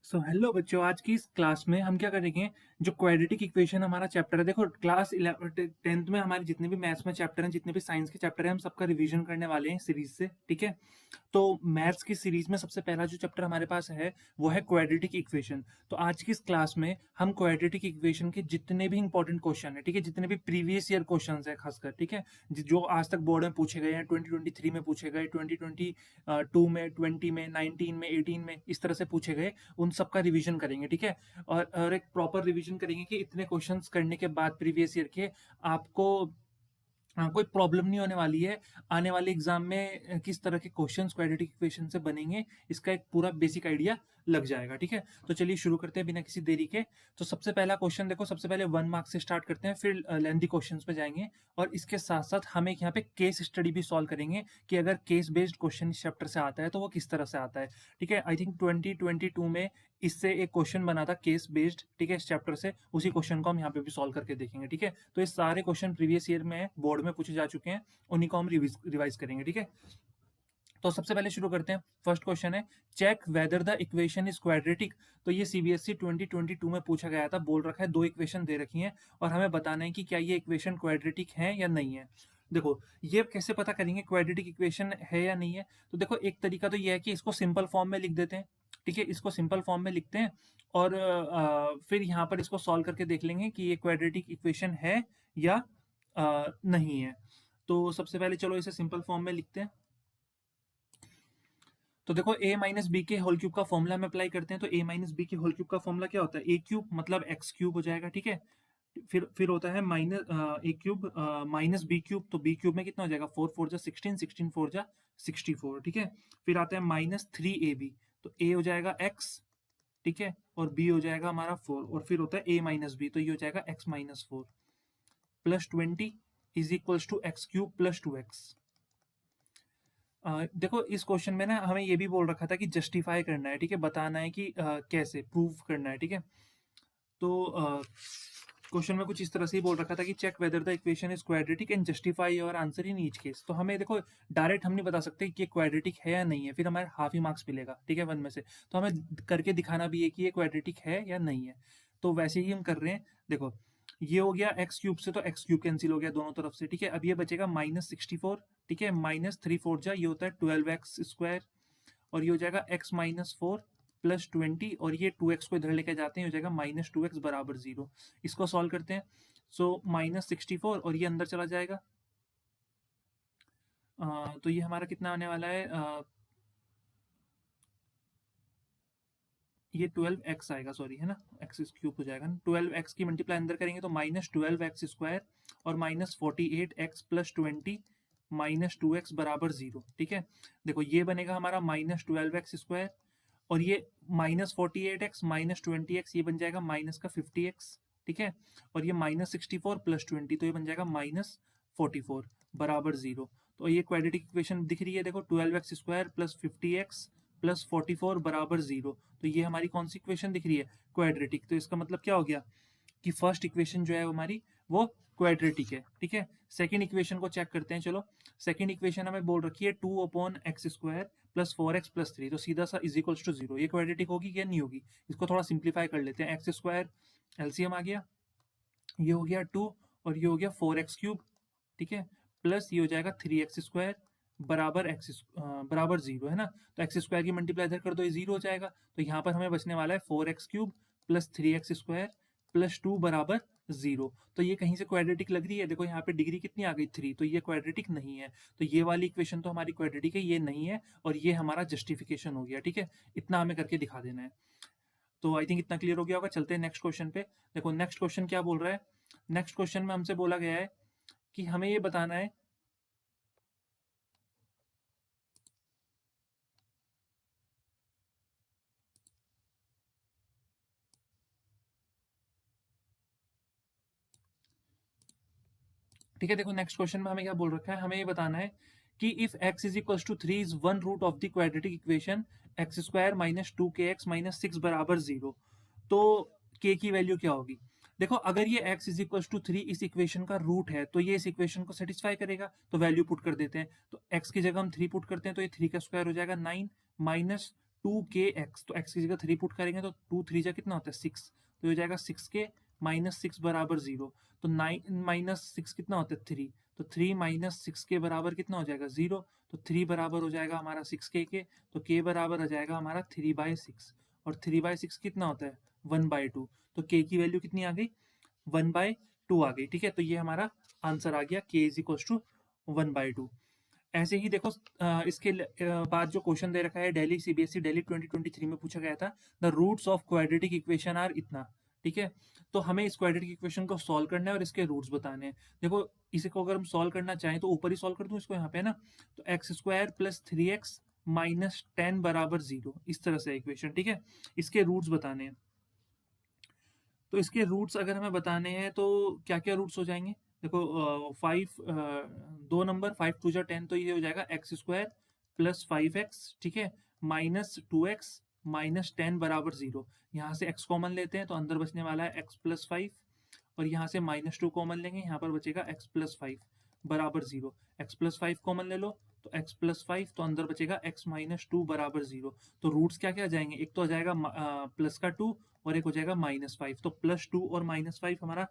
Hello बच्चों, आज की इस क्लास में हम क्या करेंगे। जो क्वाड्रेटिक इक्वेशन हमारा चैप्टर है, देखो क्लास 10th में हमारे जितने भी मैथ्स में चैप्टर हैं, जितने भी साइंस के चैप्टर हैं, हम सबका रिवीजन करने वाले हैं सीरीज से। ठीक है। तो मैथ्स की सीरीज में सबसे पहला जो चैप्टर हमारे पास है वो है क्वाड्रेटिक इक्वेशन। तो आज की इस क्लास में हम क्वाड्रेटिक इक्वेशन के जितने भी इंपॉर्टेंट क्वेश्चन है, ठीक है, जितने भी प्रीवियस ईयर क्वेश्चन है खासकर, ठीक है, जो आज तक बोर्ड में पूछे गए हैं, 2023 में पूछे गए, 2022 में, 20 में, 19 में, 18 में, इस तरह से पूछे गए, उन सब का रिवीजन करेंगे। ठीक है। और एक प्रॉपर रिवीजन करेंगे कि इतने क्वेश्चंस करने के बाद प्रीवियस ईयर के आपको कोई प्रॉब्लम नहीं होने वाली है। आने वाले एग्जाम में किस तरह के क्वेश्चंस क्वाड्रेटिक इक्वेशन से बनेंगे, इसका एक पूरा बेसिक आइडिया लग जाएगा। ठीक है। तो चलिए शुरू करते हैं बिना किसी देरी के। तो सबसे पहला क्वेश्चन देखो, सबसे पहले 1 मार्क से स्टार्ट करते हैं, फिर लेंथी क्वेश्चंस पे जाएंगे, और इसके साथ साथ हम एक यहाँ पे केस स्टडी भी सॉल्व करेंगे कि अगर केस बेस्ड क्वेश्चन इस चैप्टर से आता है तो वो किस तरह से आता है। ठीक है। आई थिंक 2022 में इससे एक क्वेश्चन बना था केस बेस्ड, ठीक है, इस चैप्टर से, उसी क्वेश्चन को हम यहाँ पे भी सॉल्व करके देखेंगे। ठीक है। तो ये सारे क्वेश्चन प्रीवियस ईयर में बोर्ड में पूछे जा चुके हैं, उन्हीं को हम रिवाइज करेंगे। ठीक है। तो सबसे पहले शुरू करते हैं। फर्स्ट क्वेश्चन है, check whether the equation is quadratic. तो ये सीबीएसई 2022 में पूछा गया था। बोल रखा है दो इक्वेशन दे रखी हैं और हमें बताना है कि क्या ये इक्वेशन क्वाड्रेटिक है या नहीं है। देखो, ये कैसे पता करेंगे क्वाड्रेटिक इक्वेशन है या नहीं है। तो देखो, एक तरीका तो ये है कि इसको सिंपल फॉर्म में लिख देते हैं। ठीक है, इसको सिंपल फॉर्म में लिखते हैं और फिर यहाँ पर इसको सॉल्व करके देख लेंगे कि ये क्वाड्रेटिक इक्वेशन है या नहीं है। तो सबसे पहले चलो इसे सिंपल फॉर्म में लिखते हैं। तो देखो, ए माइनस बी के होल क्यूब का फॉर्मूला में अप्लाई करते हैं। तो ए माइनस बी के होल क्यूब का फॉर्मूला क्या होता है, ए क्यूब मतलब एक्स क्यूब हो जाएगा। ठीक है। फिर होता है माइनस ए क्यूब माइनस बी क्यूब। तो बी क्यूब में कितना हो जाएगा, 4 4 जा 16, 16 4 जा 64। ठीक है। फिर आता है -3ab। तो ए हो जाएगा एक्स, ठीक है, और बी हो जाएगा हमारा 4, और फिर होता है ए माइनस बी, तो ये हो जाएगा x-4 plus 20 is equals to x cube plus 2x। देखो, इस क्वेश्चन में ना हमें ये भी बोल रखा था कि जस्टिफाई करना है। ठीक है, बताना है कि कैसे प्रूव करना है। ठीक है। तो क्वेश्चन में कुछ इस तरह से ही बोल रखा था कि check whether the equation is quadratic and justify your answer in each case. तो हमें देखो, डायरेक्ट हम नहीं बता सकते कि ये क्वाड्रेटिक है या नहीं है, फिर हमारे हाफ ही मार्क्स मिलेगा। ठीक है, 1 में से। तो हमें करके दिखाना भी है कि ये क्वाड्रेटिक है या नहीं है। तो वैसे ही हम कर रहे हैं। देखो, ये हो गया एक्स क्यूब से, तो एक्स क्यूब कैंसिल हो गया दोनों तरफ से। ठीक है। अब ये बचेगा -64। ठीक है, -3 4 जा, ये होता है 12x², और ये हो जाएगा x-4 प्लस 20, और ये 2x को इधर लेके जाते हैं, हो जाएगा -2x बराबर 0। इसको सॉल्व करते हैं। सो -64 और ये अंदर चला जाएगा। तो ये हमारा कितना आने वाला है, ये 12x आएगा, सॉरी, है ना, एक्स क्यूब हो जाएगा ना। 12x की मल्टीप्लाई अंदर करेंगे तो -12x² और -48x प्लस 20 -2x बराबर 0। ठीक है। देखो, ये बनेगा हमारा -12x², और ये -48x -20x, ये बन जाएगा माइनस का 50x। ठीक है। और ये -64 प्लस 20, तो ये बन जाएगा -44 बराबर 0। तो ये क्वाड्रेटिक इक्वेशन दिख रही है, देखो, 12x² प्लस 50x प्लस 44 बराबर 0। तो ये हमारी कौन सी इक्वेशन दिख रही है, क्वाड्रेटिक। तो इसका मतलब क्या हो गया कि फर्स्ट इक्वेशन जो है हमारी वो क्वाड्रेटिक है। ठीक है। सेकंड इक्वेशन को चेक करते हैं। चलो, सेकंड इक्वेशन हमें बोल रखी है 2/x² प्लस 4x प्लस 3, तो सीधा सा इज इक्वल्स टू 0। ये क्वाड्रेटिक होगी क्या, नहीं होगी। इसको थोड़ा सिंप्लीफाई कर लेते हैं। x² एलसीएम आ गया, ये हो गया 2, और ये हो गया 4x³ ठीक है, प्लस ये हो जाएगा 3x² बराबर बराबर 0, है ना। तो x² की मल्टीप्लाई इधर कर दो, ये 0 हो जाएगा। तो यहाँ पर हमें बचने वाला है 4x³ प्लस 3x² प्लस 2 बराबर 0। तो ये कहीं से क्वाड्रेटिक लग रही है। देखो, यहाँ पे डिग्री कितनी आ गई, 3, तो ये क्वाड्रेटिक नहीं है। तो ये वाली इक्वेशन तो हमारी क्वाड्रेटिक है, ये नहीं है, और ये हमारा जस्टिफिकेशन हो गया। ठीक है, इतना हमें करके दिखा देना है। तो आई थिंक इतना क्लियर हो गया होगा। चलते हैं नेक्स्ट क्वेश्चन पे। देखो, नेक्स्ट क्वेश्चन क्या बोल रहा है। नेक्स्ट क्वेश्चन में हमसे बोला गया है कि हमें ये बताना है, ठीक है। देखो, नेक्स्ट क्वेश्चन में हमें क्या बोल रखा है, हमें ये बताना है कि if x is equal to 3 is one root of the quadratic equation x² minus 2kx minus 6 बराबर 0, तो k की वैल्यू क्या होगी। देखो, अगर ये x इज इक्वल टू 3 इस इक्वेशन का रूट है तो ये इस इक्वेशन को सेटिस्फाई करेगा, तो वैल्यू पुट कर देते हैं। तो x की जगह हम 3 पुट करते हैं, तो ये 3 का स्क्वायर हो जाएगा 9 माइनस 2kx, तो x की जगह 3 पुट करेंगे तो 2 3 जा कितना होता है 6, तो हो जाएगा 6k माइनस 6 बराबर 0। तो 9 माइनस 6 कितना होता है 3, तो 3 माइनस 6 के बराबर कितना हो जाएगा 0। तो 3 बराबर हो जाएगा हमारा 6k के, तो k बराबर आ जाएगा हमारा 3/6, और 3/6 कितना होता है 1/2। तो k की वैल्यू कितनी आ गई 1/2 आ गई। ठीक है, तो ये हमारा आंसर आ गया k इज इक्वल टू 1/2। ऐसे ही देखो इसके बाद जो क्वेश्चन दे रखा है दिल्ली सीबीएसई दिल्ली 2023 में पूछा गया था, the roots of quadratic equation are इतना। ठीक है, तो हमें इस क्वाड्रेटिक इक्वेशन को सॉल्व करना है और इसके रूट्स बताने हैं। देखो इसे को अगर हम सॉल्व करना चाहें तो ऊपर ही सॉल्व कर दूं इसको यहाँ पे ना, तो x² + 3x - 10 बराबर 0, इस तरह से इक्वेशन। ठीक है, इसके रूट्स बताने हैं। तो इसके रूट्स अगर हमें बताने हैं तो क्या क्या रूट्स हो जाएंगे, देखो 5 दो नंबर 5 2 10, तो ये हो जाएगा x² + 5x, ठीक है, -2x -10 बराबर 0। यहाँ से x कॉमन लेते हैं तो अंदर बचने वाला है x + 5, और यहाँ से -2 कॉमन लेंगे, यहाँ पर बचेगा x + 5 बराबर 0। x + 5 कॉमन ले लो तो x + 5, तो अंदर बचेगा x - 2 बराबर 0। तो रूट्स क्या क्या आ जाएंगे, एक तो आ जाएगा प्लस का 2 और एक हो जाएगा -5। तो +2 और -5 हमारा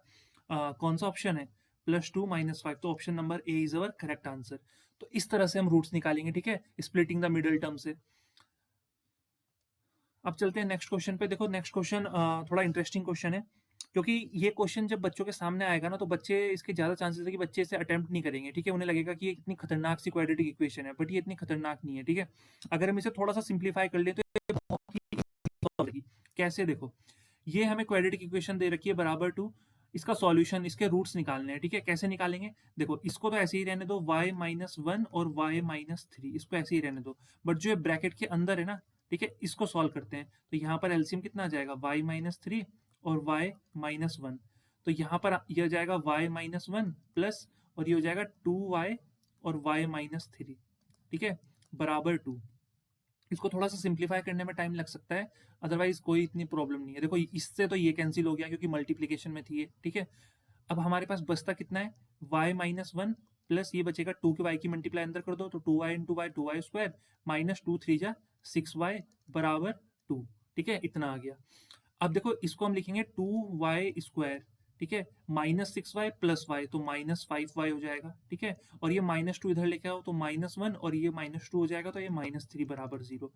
कौन सा ऑप्शन है, +2 -5, तो option number A is our correct answer. तो इस तरह से हम रूट्स निकालेंगे। ठीक है, स्प्लिटिंग द मिडल टर्म से। अब चलते हैं नेक्स्ट क्वेश्चन पे। देखो नेक्स्ट क्वेश्चन थोड़ा इंटरेस्टिंग क्वेश्चन है, क्योंकि ये क्वेश्चन जब बच्चों के सामने आएगा ना तो बच्चे इसके ज़्यादा चांसेस है कि बच्चे इसे अटेम्प्ट नहीं करेंगे। ठीक है, उन्हें लगेगा कि ये इतनी खतरनाक सी क्वाड्रेटिक इक्वेशन है, बट ये इतनी खतरनाक नहीं है। ठीक है, अगर हम इसे थोड़ा सा सिंप्लीफाई कर ले तो ये बहुत ही solve होगी। कैसे, देखो ये हमें क्वाड्रेटिक इक्वेशन दे रखी है बराबर 2, इसका सॉल्यूशन, इसके रूट्स निकालने हैं। ठीक है, कैसे निकालेंगे, देखो इसको तो ऐसे ही रहने दो y - 1 और y - 3, इसको ऐसे ही रहने दो, बट जो ये ब्रैकेट के अंदर है ना, ठीक है, इसको सॉल्व करते हैं। तो यहाँ पर एलसीएम कितना आ जाएगा y - 3 और y - 1, तो यहाँ पर ये हो जाएगा y - 1 प्लस, और ये हो जाएगा 2y और y - 3, ठीक है, बराबर 2। इसको थोड़ा सा सिंप्लीफाई करने में टाइम लग सकता है, अदरवाइज कोई इतनी प्रॉब्लम नहीं है। देखो इससे तो ये कैंसिल हो गया क्योंकि मल्टीप्लीकेशन में थी ये। ठीक है, अब हमारे पास बचता कितना है y - 1 प्लस ये बचेगा 2 के y की मल्टीप्लाई अंदर कर दो तो 2y × y 2y² माइनस 2 3 जा 6y बराबर 2। ठीक है, इतना आ गया। अब देखो इसको हम लिखेंगे 2y², ठीक है, -6y प्लस y, तो -5y हो जाएगा। ठीक है, और ये -2 इधर लेके आओ तो -1, और ये -2 हो जाएगा तो ये -3 बराबर 0।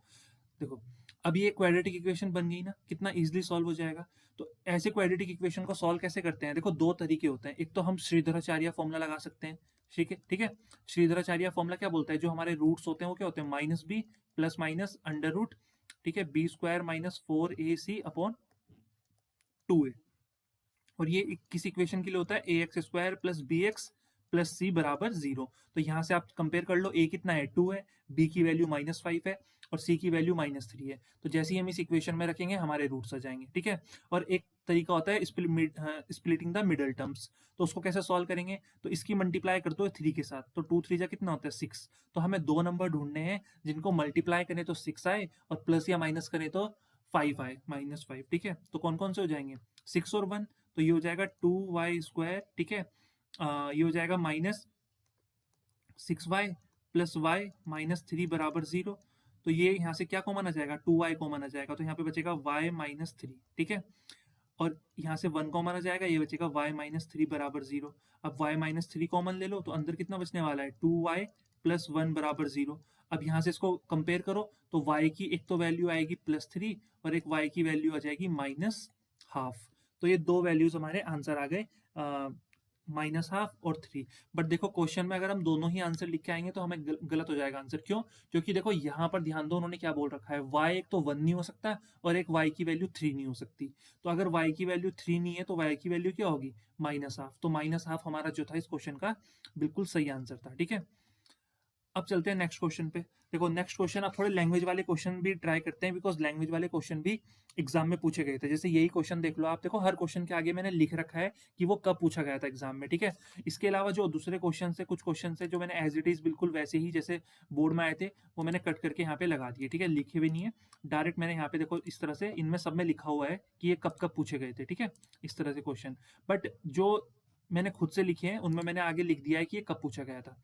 देखो अब ये क्वाड्रेटिक इक्वेशन बन गई ना, कितना इजीली सॉल्व हो जाएगा। तो ऐसे क्वाड्रेटिक इक्वेशन को सॉल्व कैसे करते हैं, देखो दो तरीके होते हैं। एक तो हम श्रीधराचार्य फॉर्मूला लगा सकते हैं। ठीक है, ठीक है, श्रीधराचार्य फॉर्मूला क्या बोलता है, जो हमारे रूट्स होते हैं वो क्या होते हैं -b plus minus under root, ठीक है, b² - 4ac/2a, और ये किस इक्वेशन के लिए होता है ax² + bx + c बराबर 0। तो यहाँ से आप कंपेयर कर लो, a कितना है 2 है, b की वैल्यू -5 है और c की वैल्यू -3 है। तो जैसे ही हम इस इक्वेशन में रखेंगे हमारे रूट्स आ जाएंगे। ठीक है, और एक तरीका होता है स्प्लिटिंग द मिडल टर्म्स, तो उसको कैसे सॉल्व करेंगे, तो इसकी मल्टीप्लाई कर दो 3 के साथ, तो 2 3 जा कितना होता है 6। तो हमें दो नंबर ढूंढने हैं जिनको मल्टीप्लाई करें तो 6 आए और प्लस या माइनस करें तो 5 आए, -5। ठीक है, तो कौन कौन से हो जाएंगे 6 और 1, तो ये हो जाएगा 2y², ठीक है, ये हो जाएगा -6y प्लस y -3 बराबर 0। तो ये यहाँ से क्या कॉमन आ जाएगा 2y कॉमन आ जाएगा, तो यहाँ पे बचेगा y -3। ठीक है, और यहाँ से 1 कॉमन आ जाएगा, ये बचेगा y -3 बराबर 0। अब y -3 कॉमन ले लो तो अंदर कितना बचने वाला है 2y प्लस 1 बराबर 0। अब यहाँ से इसको कंपेयर करो तो y की एक तो वैल्यू आएगी +3 और एक y की वैल्यू आ जाएगी -½ तो ये दो वैल्यूज हमारे आंसर आ गए -½ और 3। बट देखो क्वेश्चन में अगर हम दोनों ही आंसर लिख के आएंगे तो हमें गलत हो जाएगा आंसर। क्यों, क्योंकि देखो यहाँ पर ध्यान दो उन्होंने क्या बोल रखा है, y एक तो 1 नहीं हो सकता और एक y की वैल्यू 3 नहीं हो सकती। तो अगर y की वैल्यू 3 नहीं है तो y की वैल्यू क्या होगी -½ तो -½ हमारा जो था इस क्वेश्चन का बिल्कुल सही आंसर था। ठीक है, अब चलते हैं नेक्स्ट क्वेश्चन पे। देखो नेक्स्ट क्वेश्चन, आप थोड़े लैंग्वेज वाले क्वेश्चन भी ट्राई करते हैं, बिकॉज लैंग्वेज वाले क्वेश्चन भी एग्जाम में पूछे गए थे। जैसे यही क्वेश्चन देख लो आप, देखो हर क्वेश्चन के आगे मैंने लिख रखा है कि वो कब पूछा गया था एग्जाम में। ठीक है, इसके अलावा जो दूसरे क्वेश्चन है, कुछ क्वेश्चन है जो मैंने एज इट इज बिल्कुल वैसे ही जैसे बोर्ड में आए थे वो मैंने कट करके यहाँ पे लगा दिए। ठीक है, लिखे भी नहीं है, डायरेक्ट मैंने यहाँ पे देखो इस तरह से इनमें सब में लिखा हुआ है कि ये कब कब पूछे गए थे। ठीक है, इस तरह से क्वेश्चन, बट जो मैंने खुद से लिखे हैं उनमें मैंने आगे लिख दिया है कि ये कब पूछा गया था।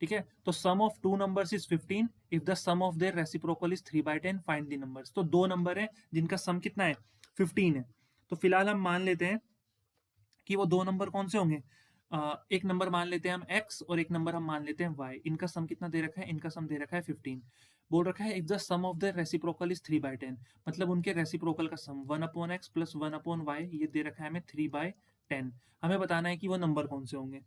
ठीक है। तो sum of two numbers is 15 if the sum of their reciprocal is 3/10 find the numbers. तो दो नंबर है जिनका सम कितना है 15 है। तो फिलहाल हम मान लेते हैं कि वो दो नंबर कौन से होंगे। एक नंबर मान लेते हैं हम x और एक नंबर हम मान लेते हैं y। इनका सम कितना दे रखा है, इनका सम दे रखा है 15। बोल रखा है if the sum of the reciprocal is 3/10, मतलब उनके रेसिप्रोकल का सम 1/x प्लस 1/y ये दे रखा है हमें 3/10। हमें बताना है कि वो नंबर कौन से होंगे।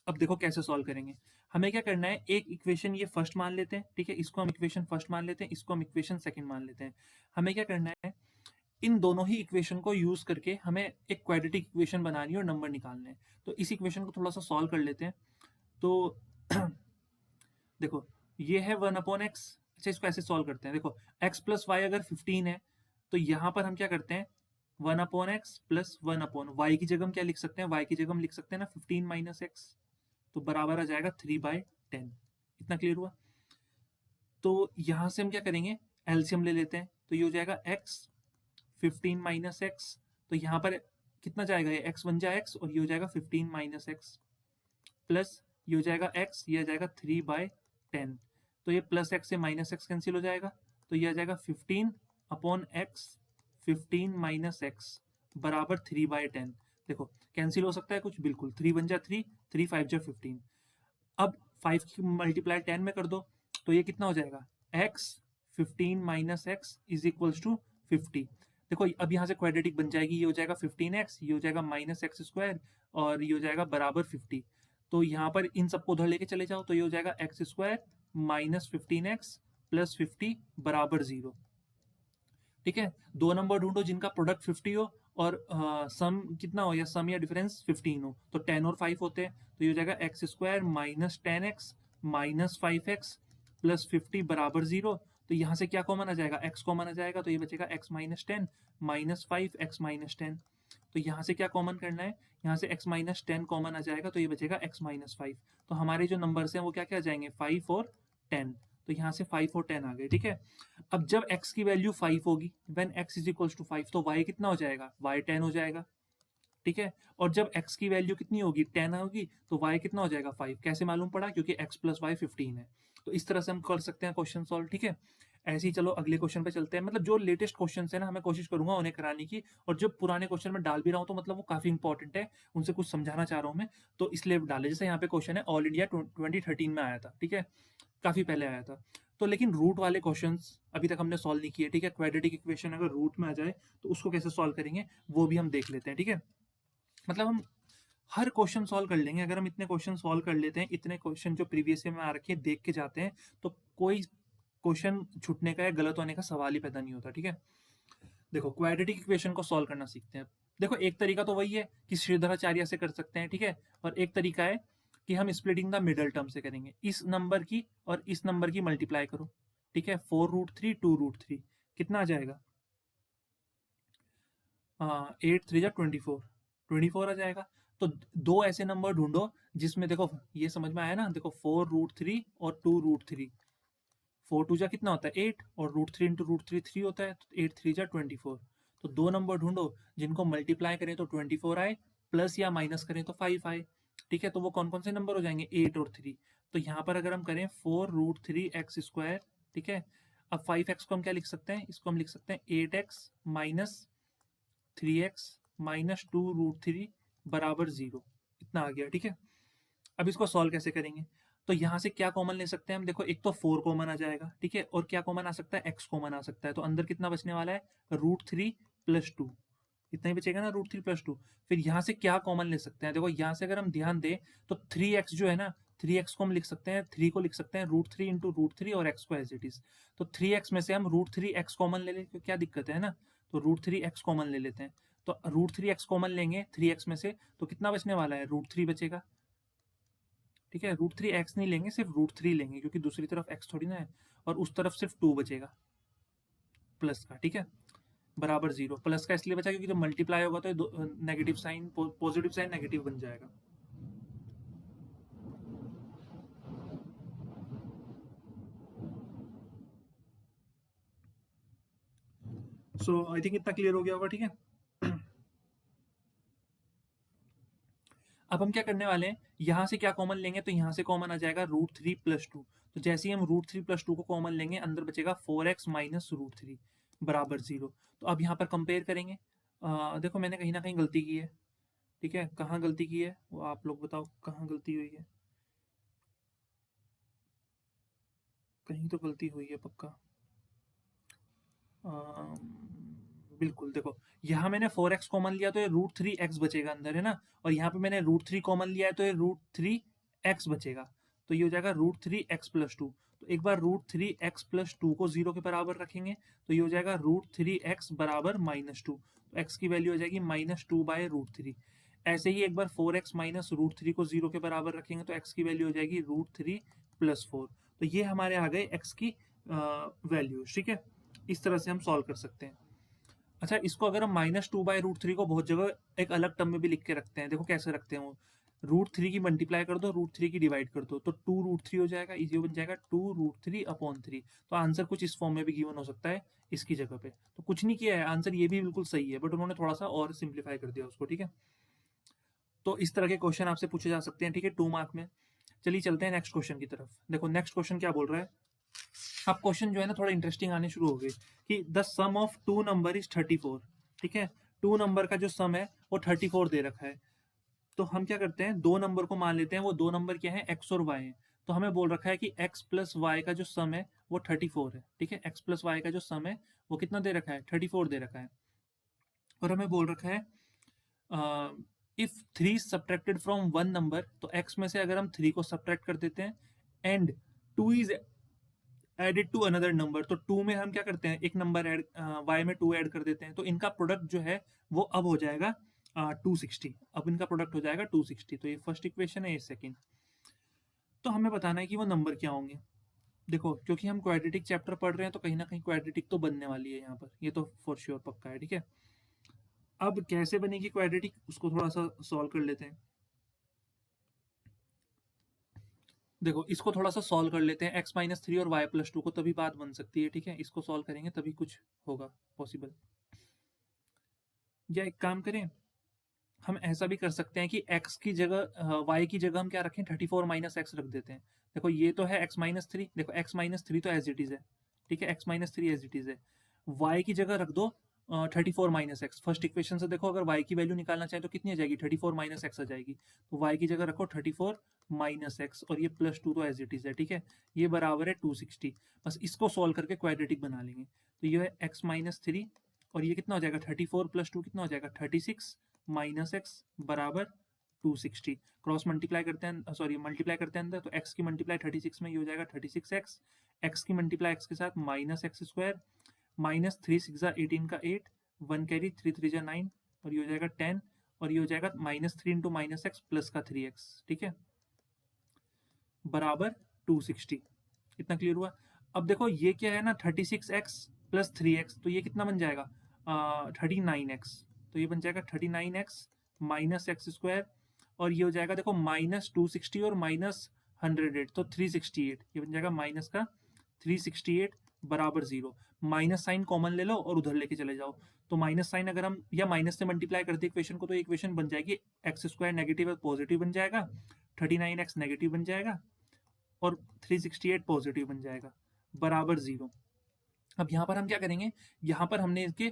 अब देखो कैसे सॉल्व करेंगे। हमें क्या करना है, एक इक्वेशन ये फर्स्ट मान लेते हैं, ठीक है, इसको हम इक्वेशन फर्स्ट मान लेते हैं, इसको हम इक्वेशन सेकंड मान लेते हैं। हमें क्या करना है, इन दोनों ही इक्वेशन को यूज करके हमें एक क्वाड्रेटिक इक्वेशन बनानी है और नंबर निकालने हैं। तो इस इक्वेशन को थोड़ा सा सॉल्व कर लेते हैं। तो देखो ये है 1/x। अच्छा इसको ऐसे सॉल्व करते हैं। देखो x प्लस वाई अगर 15 है तो यहाँ पर हम क्या करते हैं 1/x प्लस 1/y की जगह हम क्या लिख सकते हैं, y की जगह हम लिख सकते हैं ना 15 माइनस x, तो बराबर आ जाएगा 3/10। इतना क्लियर हुआ। तो यहाँ से हम क्या करेंगे, एलसीएम ले लेते हैं। तो ये हो जाएगा x 15 माइनस एक्स। तो यहाँ पर कितना जाएगा, ये x बन जाए x और ये हो जाएगा 15 माइनस एक्स प्लस ये हो जाएगा x, ये आ जाएगा 3/10। तो ये प्लस x से माइनस x कैंसिल हो जाएगा। तो ये आ जाएगा 15/x 15 माइनस एक्स बराबर 3/10। देखो कैंसिल हो सकता है कुछ, बिल्कुल 3 बन जा 3, 3 5 जा 15। अब 5 की मल्टीप्लाई 10 में कर दो तो ये कितना हो जाएगा x 15 minus x is equals to 50। देखो अब यहाँ से क्वाड्रेटिक बन जाएगी, ये हो जाएगा 15x, ये हो जाएगा माइनस एक्स स्क्वायर और ये हो जाएगा बराबर 50। तो यहाँ पर इन सबको उधर लेके चले जाओ तो ये हो जाएगा x square minus 15x plus 50 बराबर 0। ठीक है, दो नंबर ढूंढो जिनका प्रोडक्ट 50 हो और सम कितना हो या सम या डिफरेंस 15 हो। तो 10 और 5 होते हैं तो ये हो जाएगा x square minus 10x minus 5x plus 50 बराबर 0। तो यहाँ से क्या कॉमन आ जाएगा, x कॉमन आ जाएगा तो ये बचेगा x minus 10 minus 5 x minus 10। तो यहाँ से क्या कॉमन करना है, यहाँ से x माइनस 10 कॉमन आ जाएगा तो ये बचेगा x माइनस 5। तो हमारे जो नंबर्स हैं वो क्या क्या आ जाएंगे 5 और 10। तो यहाँ से 5 और 10 आ गए। ठीक है, अब जब x की वैल्यू 5 होगी, when x is equals to 5, तो y कितना हो जाएगा, y 10 हो जाएगा। ठीक है, और जब x की वैल्यू कितनी होगी 10 होगी तो y कितना हो जाएगा 5। कैसे मालूम पड़ा, क्योंकि x प्लस वाई 15 है। तो इस तरह से हम कर सकते हैं क्वेश्चन सॉल्व। ठीक है, ऐसे ही चलो अगले क्वेश्चन पे चलते हैं। मतलब जो लेटेस्ट क्वेश्चन है ना, हमें कोशिश करूंगा उन्हें कराने की, और जो पुराने क्वेश्चन में डाल भी रहा हूँ तो मतलब वो काफी इंपॉर्टेंट है, उनसे कुछ समझाना चाह रहा हूँ मैं, तो इसलिए डाले। जैसे यहाँ पे क्वेश्चन है ऑल इंडिया 2013 में आया था, ठीक है, काफी पहले आया था। तो लेकिन रूट वाले क्वेश्चंस अभी तक हमने सॉल्व नहीं किए। ठीक है, क्वाड्रेटिक इक्वेशन अगर रूट में आ जाए तो उसको कैसे सॉल्व करेंगे वो भी हम देख लेते हैं। ठीक है, मतलब हम हर क्वेश्चन सॉल्व कर लेंगे। अगर हम इतने क्वेश्चन सॉल्व कर लेते हैं, इतने क्वेश्चन जो प्रीवियस ईयर में आ रखे हैं देख के जाते हैं, तो कोई क्वेश्चन छूटने का या गलत होने का सवाल ही पैदा नहीं होता। ठीक है, देखो क्वाड्रेटिक इक्वेशन को सॉल्व करना सीखते हैं। देखो एक तरीका तो वही है कि श्रीधराचार्य से कर सकते हैं, ठीक है, और एक तरीका है कि हम स्प्लिटिंग द मिडल टर्म से करेंगे। इस नंबर की और इस नंबर की मल्टीप्लाई करो। ठीक है, 4√3 2√3 कितना आ जाएगा, 8 3 जा 24, 24 आ जाएगा। तो दो ऐसे नंबर ढूंढो जिसमें, देखो ये समझ में आया ना, देखो 4√3 और 2√3, 4 2 जा कितना होता है 8 और √3 इंटू √3 3 होता है, तो 8 3 जा 24। तो दो नंबर ढूंढो जिनको मल्टीप्लाई करें तो 24 आए, प्लस या माइनस करें तो 5 आए। ठीक है, तो वो कौन कौन से नंबर हो जाएंगे 8 और 3। तो यहाँ पर अगर हम करें 4√3 x स्क्वायर, ठीक है, अब 5x को हम क्या लिख सकते हैं, इसको हम लिख सकते हैं 8x माइनस 3x माइनस 2√3 बराबर 0। इतना आ गया। ठीक है, अब इसको सॉल्व कैसे करेंगे, तो यहाँ से क्या कॉमन ले सकते हैं हम, देखो एक तो 4 कॉमन आ जाएगा, ठीक है, और क्या कॉमन आ सकता है x कॉमन आ सकता है। तो अंदर कितना बचने वाला है √3 प्लस 2, इतना ही बचेगा ना √3 प्लस 2। फिर यहाँ से क्या कॉमन ले सकते हैं, देखो यहाँ से अगर हम ध्यान दें तो 3x जो है ना, 3x को हम लिख सकते हैं, 3 को लिख सकते हैं √3 इंटू √3 और x को एज इट इज। तो 3x में से हम √3x कॉमन ले लें, क्या दिक्कत है ना, तो √3x कॉमन ले लेते हैं। तो √3x कॉमन लेंगे 3x में से तो कितना बचने वाला है √3 बचेगा। ठीक है, √3x नहीं लेंगे, सिर्फ √3 लेंगे, क्योंकि दूसरी तरफ x थोड़ी ना है, और उस तरफ सिर्फ 2 बचेगा प्लस का। ठीक है, बराबर 0। प्लस का इसलिए बचा क्योंकि जब मल्टीप्लाई होगा तो negative sign, positive sign negative बन जाएगा। सो आई थिंक इतना क्लियर हो गया होगा। ठीक है, अब हम क्या करने वाले हैं, यहाँ से क्या कॉमन लेंगे, तो यहाँ से कॉमन आ जाएगा √3 + 2। तो जैसे ही हम √3 + 2 को कॉमन लेंगे, अंदर बचेगा 4x माइनस √3 बराबर 0। तो अब यहाँ पर कंपेयर करेंगे। देखो मैंने कहीं ना कहीं गलती की है, ठीक है, कहाँ गलती की है वो आप लोग बताओ, कहाँ गलती हुई है। कहीं तो गलती हुई है पक्का। बिल्कुल देखो, यहाँ मैंने 4x कॉमन लिया तो ये √3x बचेगा अंदर, है ना। और यहाँ पे मैंने √3 कॉमन लिया है तो ये √3x बचेगा। तो ये हो जाएगा √3x + 2। तो एक बार √3x + 2 को 0 के बराबर रखेंगे तो ये हो जाएगा √3x बराबर -2। तो x की वैल्यू हो जाएगी -2/√3। ऐसे ही एक बार 4x माइनस √3 को 0 के बराबर रखेंगे तो x की वैल्यू हो जाएगी √3 + 4। तो ये हमारे आ गए x की वैल्यू, ठीक है। इस तरह से हम सॉल्व कर सकते हैं। अच्छा, इसको अगर हम -2/√3 को बहुत जगह एक अलग टर्म में भी लिख के रखते हैं। देखो कैसे रखते हैं वो, √3 की मल्टीप्लाई कर दो, √3 की डिवाइड कर दो, तो 2√3 हो जाएगा। इसी बन जाएगा 2√3/3। तो आंसर कुछ इस फॉर्म में भी गिवन हो सकता है इसकी जगह पे। तो कुछ नहीं किया है, आंसर ये भी बिल्कुल सही है, बट उन्होंने थोड़ा सा और सिंप्लीफाई कर दिया उसको, ठीक है। तो इस तरह के क्वेश्चन आपसे पूछे जा सकते हैं, ठीक है, 2 मार्क में। चलिए चलते हैं नेक्स्ट क्वेश्चन की तरफ। देखो नेक्स्ट क्वेश्चन क्या बोल रहा है। अब क्वेश्चन जो है ना थोड़ा इंटरेस्टिंग आने शुरू हो गए कि the sum of 2 number is 34, ठीक है। 2 नंबर का जो सम है वो 34 दे रखा है। तो हम क्या करते हैं, दो नंबर को मान लेते हैं। वो दो नंबर क्या है, x और y है। तो हमें बोल रखा है कि x + y का जो सम है वो 34 है, ठीक है। x + y का जो सम है वो कितना दे रखा है, 34 दे रखा है। और हमें बोल रखा है if 3 subtracted from one number, तो x में से अगर हम 3 को सब्ट्रैक्ट कर देते हैं and 2 is added to another number, तो 2 में हम क्या करते हैं, एक नंबर ऐड, y में 2 ऐड कर देते हैं, तो इनका प्रोडक्ट जो है वो अब हो जाएगा 260। अब इनका प्रोडक्ट हो जाएगा 260। तो ये फर्स्ट इक्वेशन है, ये सेकंड। तो हमें बताना है कि वो नंबर क्या होंगे। देखो क्योंकि हम क्वाड्रेटिक चैप्टर पढ़ रहे हैं तो कहीं ना कहीं क्वाड्रेटिक तो बनने वाली है यहाँ पर, ये तो फॉर श्योर पक्का है, ठीक है। अब कैसे बनेगी क्वाड्रेटिक, उसको थोड़ा सा सॉल्व कर लेते हैं। देखो इसको थोड़ा सा सॉल्व कर लेते हैं, x-3 और y + 2 को, तभी बात बन सकती है, ठीक है। इसको सॉल्व करेंगे तभी कुछ होगा पॉसिबल। या एक काम करें, हम ऐसा भी कर सकते हैं कि x की जगह y की जगह हम क्या रखें, 34 - x रख देते हैं। देखो ये तो है x-3, देखो x-3 तो एज इट इज है, ठीक है, x-3 एज इट इज है। y की जगह रख दो 34 - x। फर्स्ट इक्वेशन से देखो अगर y की वैल्यू निकालना चाहे तो कितनी आ जाएगी, 34 - x आ जाएगी। तो y की जगह रखो 34 - x और ये +2 तो एज इट इज है, ठीक है। ये बराबर है 260। बस इसको सॉल्व करके क्वाड्रेटिक बना लेंगे। तो ये है x-3 और ये कितना हो जाएगा, 34 + 2 कितना हो जाएगा, 36 - x बराबर 260। क्रॉस मल्टीप्लाई करते हैं, सॉरी मल्टीप्लाई करते हैं अंदर, तो x की मल्टीप्लाई 36 में ये हो जाएगा 36x, x की मल्टीप्लाई x के साथ -x², -3 6 18 का 8, 1 कैरी 3 3 9 और ये हो जाएगा 10 और ये हो जाएगा -3 × -x प्लस का 3x, ठीक है, बराबर 260। इतना क्लियर हुआ। अब देखो ये क्या है ना, 36x + 3x, तो ये कितना बन जाएगा 39x। तो ये बन जाएगा 39x -x² और ये हो जाएगा देखो -260 और -108, तो 368। ये बन जाएगा माइनस का 368 बराबर 0। माइनस साइन कॉमन ले लो और उधर लेके चले जाओ। तो माइनस साइन अगर हम या माइनस से मल्टीप्लाई करते इक्वेशन को, तो इक्वेशन बन जाएगी x² नेगेटिव और पॉजिटिव बन जाएगा, 39x नेगेटिव बन जाएगा और 368 पॉजिटिव बन जाएगा, बराबर 0। अब यहाँ पर हम क्या करेंगे, यहाँ पर हमने इसके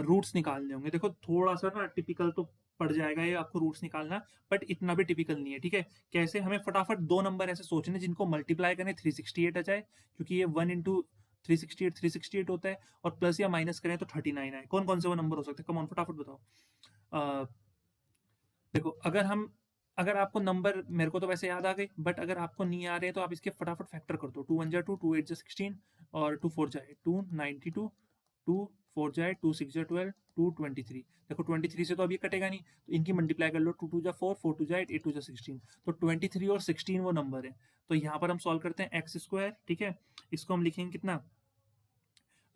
रूट्स निकालने होंगे। देखो थोड़ा सा ना टिपिकल तो पड़ जाएगा ये आपको रूट्स निकालना, बट इतना भी टिपिकल नहीं है, ठीक है। कैसे, हमें फटाफट दो नंबर ऐसे सोचने जिनको मल्टीप्लाई करें 368 आ जाए, क्योंकि ये 1 × 368 होता है, और प्लस या माइनस करें तो 39 आए। कौन कौन से वो नंबर हो सकते हैं, कम ऑन फटाफट बताओ। देखो अगर आपको नंबर, मेरे को तो वैसे याद आ गई, बट अगर आपको नहीं आ रहे तो आप इसके फटाफट फैक्टर कर दो। 2 1 2, 2 8 16 और 2 4 2 92, 2 4 2 6 12, 2 23। देखो 23 से तो अब ये कटेगा नहीं, तो इनकी मल्टीप्लाई कर लो, 2 2 4, 4 2 8, 8 2 16। तो 23 और 16 वो नंबर है। तो यहाँ पर हम सॉल्व करते हैं x², ठीक है। इसको हम लिखेंगे कितना,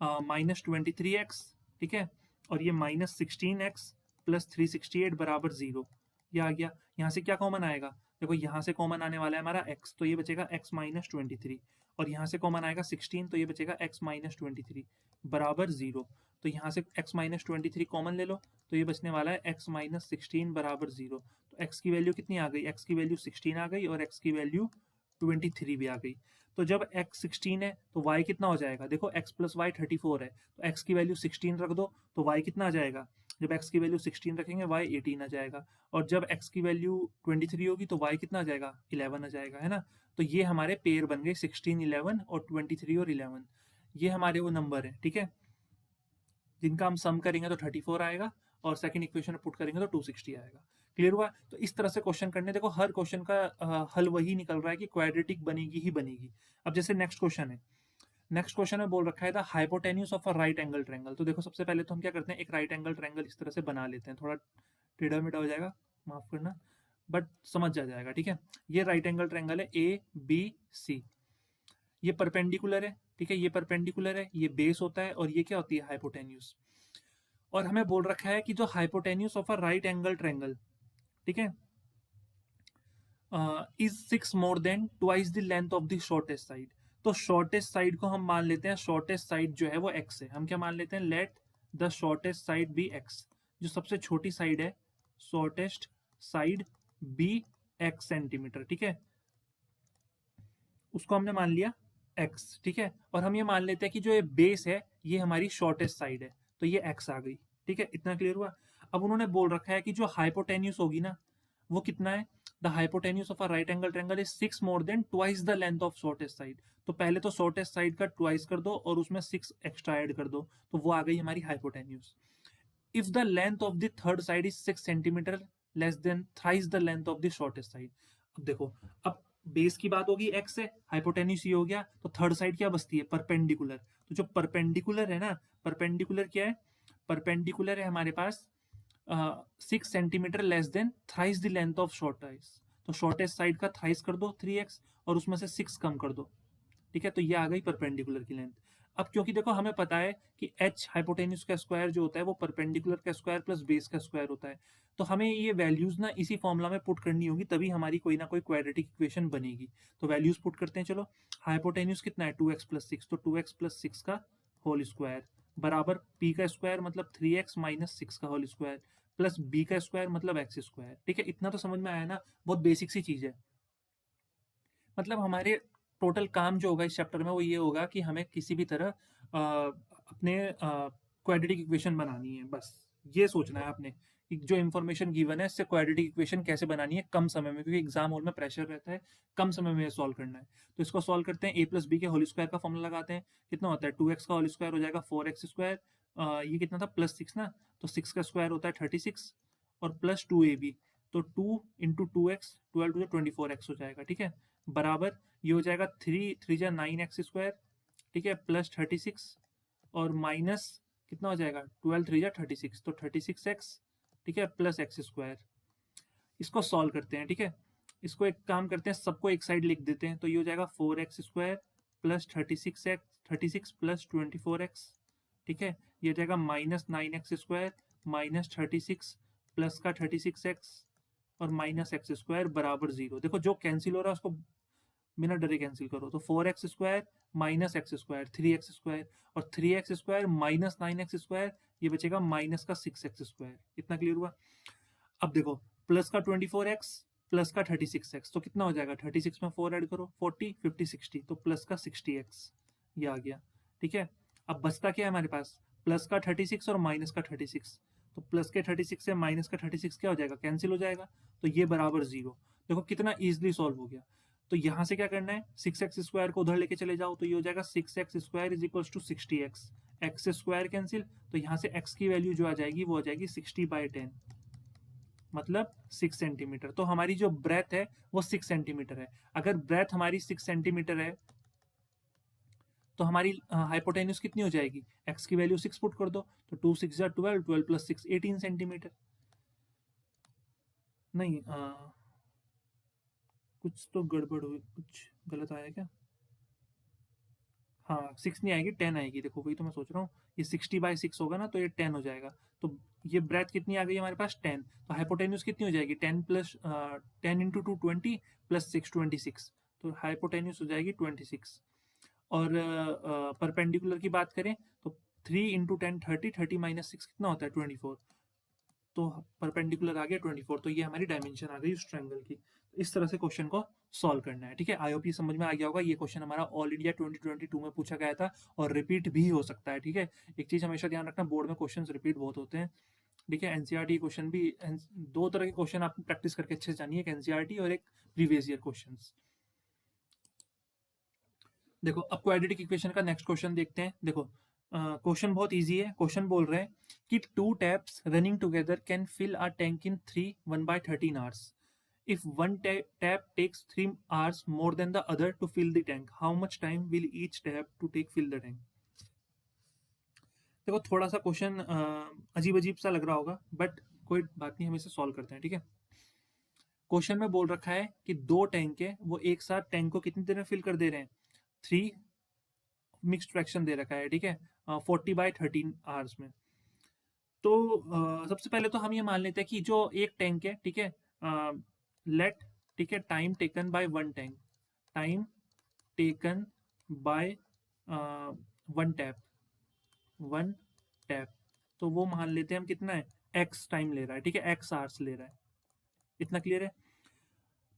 -23x, ठीक है, और ये -16x + 368 बराबर 0। ये आ गया। यहाँ से क्या कॉमन आएगा, देखो यहाँ से कॉमन आने वाला है हमारा x, तो ये बचेगा x - 23, और यहाँ से कॉमन आएगा 16, तो ये बचेगा x - 23 बराबर 0। तो यहाँ से x - 23 कॉमन ले लो, तो ये बचने वाला है x - 16 बराबर 0। तो एक्स की वैल्यू कितनी आ गई, एक्स की वैल्यू 16 आ गई और एक्स की वैल्यू 23 भी आ गई। तो जब x 16 है तो y कितना हो जाएगा, देखो x प्लस वाई 34 है, तो x की वैल्यू 16 रख दो तो y कितना आ जाएगा, जब x की वैल्यू 16 रखेंगे y 18 आ जाएगा, और जब x की वैल्यू 23 होगी तो y कितना आ जाएगा, 11 आ जाएगा, है ना। तो ये हमारे पेयर बन गए 16, 11 और 23 और 11, ये हमारे वो नंबर है, ठीक है, जिनका हम सम करेंगे तो 34 आएगा और सेकंड इक्वेशन में पुट करेंगे तो 260 आएगा। क्लियर हुआ। तो इस तरह से क्वेश्चन करने, देखो हर क्वेश्चन का हल वही निकल रहा है कि क्वाड्रेटिक बनेगी ही बनेगी। अब जैसे नेक्स्ट क्वेश्चन है, नेक्स्ट क्वेश्चन में बोल रखा है the hypotenuse of a right angle triangle. तो देखो सबसे पहले तो हम क्या करते हैं, एक राइट एंगल ट्रायंगल इस तरह से बना लेते हैं, थोड़ा टेढ़ा मेढ़ा हो जाएगा, माफ करना, बट समझ जा जाएगा, ठीक है। ये राइट एंगल ट्रायंगल है ए बी सी, ये परपेंडिकुलर है, ठीक है, ये परपेंडिकुलर है, ये बेस होता है और ये क्या होती है, हाइपोटेन्यूज। और हमें बोल रखा है कि जो hypotenuse of a right angle triangle, ठीक है, is 6 more than twice the length of the shortest side. तो शॉर्टेस्ट साइड को हम मान लेते हैं, शॉर्टेस्ट साइड जो है वो x है, हम क्या मान लेते हैं, let the shortest side be x, जो सबसे छोटी साइड है, shortest side be x centimetre, ठीक है, उसको हमने मान लिया x, ठीक है। और हम ये मान लेते हैं कि जो ये बेस है ये हमारी शॉर्टेस्ट साइड है, तो ये x आ गई, ठीक है, इतना क्लियर हुआ। अब उन्होंने बोल रखा है कि जो हाइपोटेन्यूज होगी ना वो कितना है, the hypotenuse of a right angle triangle is 6 more than twice the length of shortest side. तो पहले तो शॉर्टेस्ट साइड का ट्वाइस कर दो और उसमें 6 एक्स्ट्रा ऐड कर दो, तो वो आ गई हमारी hypotenuse. If the length of the third side is 6 centimetre less than thrice the length of the shortest side. अब देखो, अब बेस की बात होगी एक्स से, हाइपोटेन्यूज ये हो गया, तो थर्ड साइड क्या बचती है, परपेंडिकुलर। तो जो परपेंडिकुलर है ना, परपेंडिकुलर क्या है, परपेंडिकुलर है हमारे पास 6 centimetre less than thrice the length of shortest. तो शॉर्टेस्ट साइड का थ्राइस कर दो 3x और उसमें से 6 कम कर दो, ठीक है, तो ये आ गई परपेंडिकुलर की लेंथ। अब क्योंकि देखो हमें पता है कि h हाइपोटेन्यूज का स्क्वायर जो होता है वो परपेंडिकुलर का स्क्वायर प्लस बेस का स्क्वायर होता है, तो हमें ये वैल्यूज ना इसी फॉर्मूला में पुट करनी होगी, तभी हमारी कोई ना कोई क्वाड्रेटिक इक्वेशन बनेगी। तो वैल्यूज पुट करते हैं, चलो। हाइपोटेन्यूज कितना है, 2x प्लस 6, तो 2x प्लस 6 का होल स्क्वायर बराबर p का स्क्वायर मतलब 3x माइनस 6 का होल स्क्वायर प्लस b का स्क्वायर मतलब x स्क्वायर, ठीक है, इतना तो समझ में आया ना, बहुत बेसिक सी चीज है। मतलब हमारे टोटल काम जो होगा इस चैप्टर में वो ये होगा कि हमें किसी भी तरह अपने क्वाड्रेटिक इक्वेशन बनानी है, बस ये सोचना है आपने कि जो इन्फॉर्मेशन गिवन है इससे क्वाड्रेटिक इक्वेशन कैसे बनानी है कम समय में, क्योंकि एग्जाम हॉल में प्रेशर रहता है, कम समय में सॉल्व करना है। तो इसको सॉल्व करते हैं, ए प्लस बी के होल स्क्वायर का फॉर्मूला लगाते हैं, कितना होता है, 2x का होल स्क्वायर हो जाएगा 4x स्क्वायर, ये कितना था प्लस 6 ना, तो 6 का स्क्वायर होता है 36 और प्लस 2ab, तो 2 इंटू 2x 12 टू 24x हो जाएगा, ठीक है, बराबर ये हो जाएगा 3 3 जा 9x स्क्वायर, ठीक है, प्लस 36 और माइनस कितना हो जाएगा 12 3 जा 36, तो 36x, ठीक है, प्लस एक्स स्क्वायर। इसको सॉल्व करते हैं, ठीक है, इसको एक काम करते हैं, सबको एक साइड लिख देते हैं, तो ये हो जाएगा 4x square plus 36 plus 24x, ठीक है, ये हो जाएगा minus 9x square minus 36 plus का 36x और माइनस एक्स स्क्वायर बराबर 0। देखो जो कैंसिल हो रहा है उसको बिना डरे कैंसिल करो, तो 4x square minus x square 3x square और 3x square minus 9x square, ये बचेगा माइनस का 6x स्क्वायर, इतना क्लियर हुआ। अब देखो प्लस का 24x प्लस का 36x, तो कितना हो जाएगा, 36 में 4 ऐड करो 40 50 60, तो प्लस का 60x ये आ गया, ठीक है। अब बचता क्या है हमारे पास, प्लस का 36 और माइनस का 36, तो प्लस के 36 से माइनस का 36 क्या हो जाएगा, कैंसिल हो जाएगा, तो ये बराबर 0। देखो कितना ईजिली सॉल्व हो गया। तो यहाँ से क्या करना है, 6x स्क्वायर को उधर लेके चले जाओ, तो ये हो जाएगा 6x square is equals to 60x, x square cancel, तो यहाँ से x की वैल्यू जो आ जाएगी वो आ जाएगी 60/10, मतलब 6 सेंटीमीटर। तो हमारी जो ब्रेथ है वो 6 सेंटीमीटर है। अगर ब्रेथ हमारी 6 सेंटीमीटर है तो हमारी हाइपोटेन्यूज कितनी हो जाएगी, x की वैल्यू 6 पुट कर दो, तो 2 6 जा 12, 12 प्लस 6 18 सेंटीमीटर। नहीं कुछ तो गड़बड़ हुई, कुछ गलत आया क्या, हाँ 6 नहीं आएगी 10 आएगी, देखो वही तो मैं सोच रहा हूँ, ये 60/6 होगा ना तो ये 10 हो जाएगा। तो ये ब्रेथ कितनी आ गई हमारे पास 10, तो हाइपोटेन्यूज कितनी हो जाएगी 10 प्लस 10 इंटू 2 20 प्लस 6 26, तो हाइपोटेन्यूज हो जाएगी 26। और परपेंडिकुलर की बात करें तो 3 इंटू 10 30, 30 माइनस 6 कितना होता है 24, तो परपेंडिकुलर आ गया 24, तो ये हमारी डायमेंशन आ गई उस ट्रायंगल की। तो इस तरह से क्वेश्चन को सॉल्व करना है, ठीक है। आई होप ये समझ में आ गया होगा। ये क्वेश्चन हमारा ऑल इंडिया 2022 में पूछा गया था और रिपीट भी हो सकता है, ठीक है। एक चीज हमेशा ध्यान रखना, बोर्ड में क्वेश्चन रिपीट बहुत होते हैं, ठीक है। एनसीईआरटी क्वेश्चन भी, दो तरह के क्वेश्चन आप प्रैक्टिस करके अच्छे से जानिए, एक एनसीईआरटी और एक प्रीवियस ईयर क्वेश्चन। देखो अब क्वाड्रेटिक इक्वेशन का नेक्स्ट क्वेश्चन देखते हैं। देखो क्वेश्चन बहुत इजी है। क्वेश्चन बोल रहे हैं कि two taps running together can fill a tank in 1/13 hours. If one tap takes 3 hours more than the other to fill the tank, how much time will each tap to take fill the tank. देखो थोड़ा सा question अजीब अजीब सा लग रहा होगा, but कोई बात नहीं, हम इसे सॉल्व करते हैं, ठीक है। क्वेश्चन में बोल रखा है कि दो टैंक है, वो एक साथ टैंक को कितनी देर में फिल कर दे रहे हैं, 3 मिक्स्ड फ्रैक्शन दे रखा है, ठीक है, 40/13 आवर्स में। तो सबसे पहले तो हम ये मान लेते हैं कि जो एक टैंक है, ठीक है, लेट, ठीक है, time taken by one tank, time taken by one tap, तो वो मान लेते हैं हम कितना है, एक्स टाइम ले रहा है, ठीक है, एक्स आवर्स ले रहा है। इतना क्लियर है।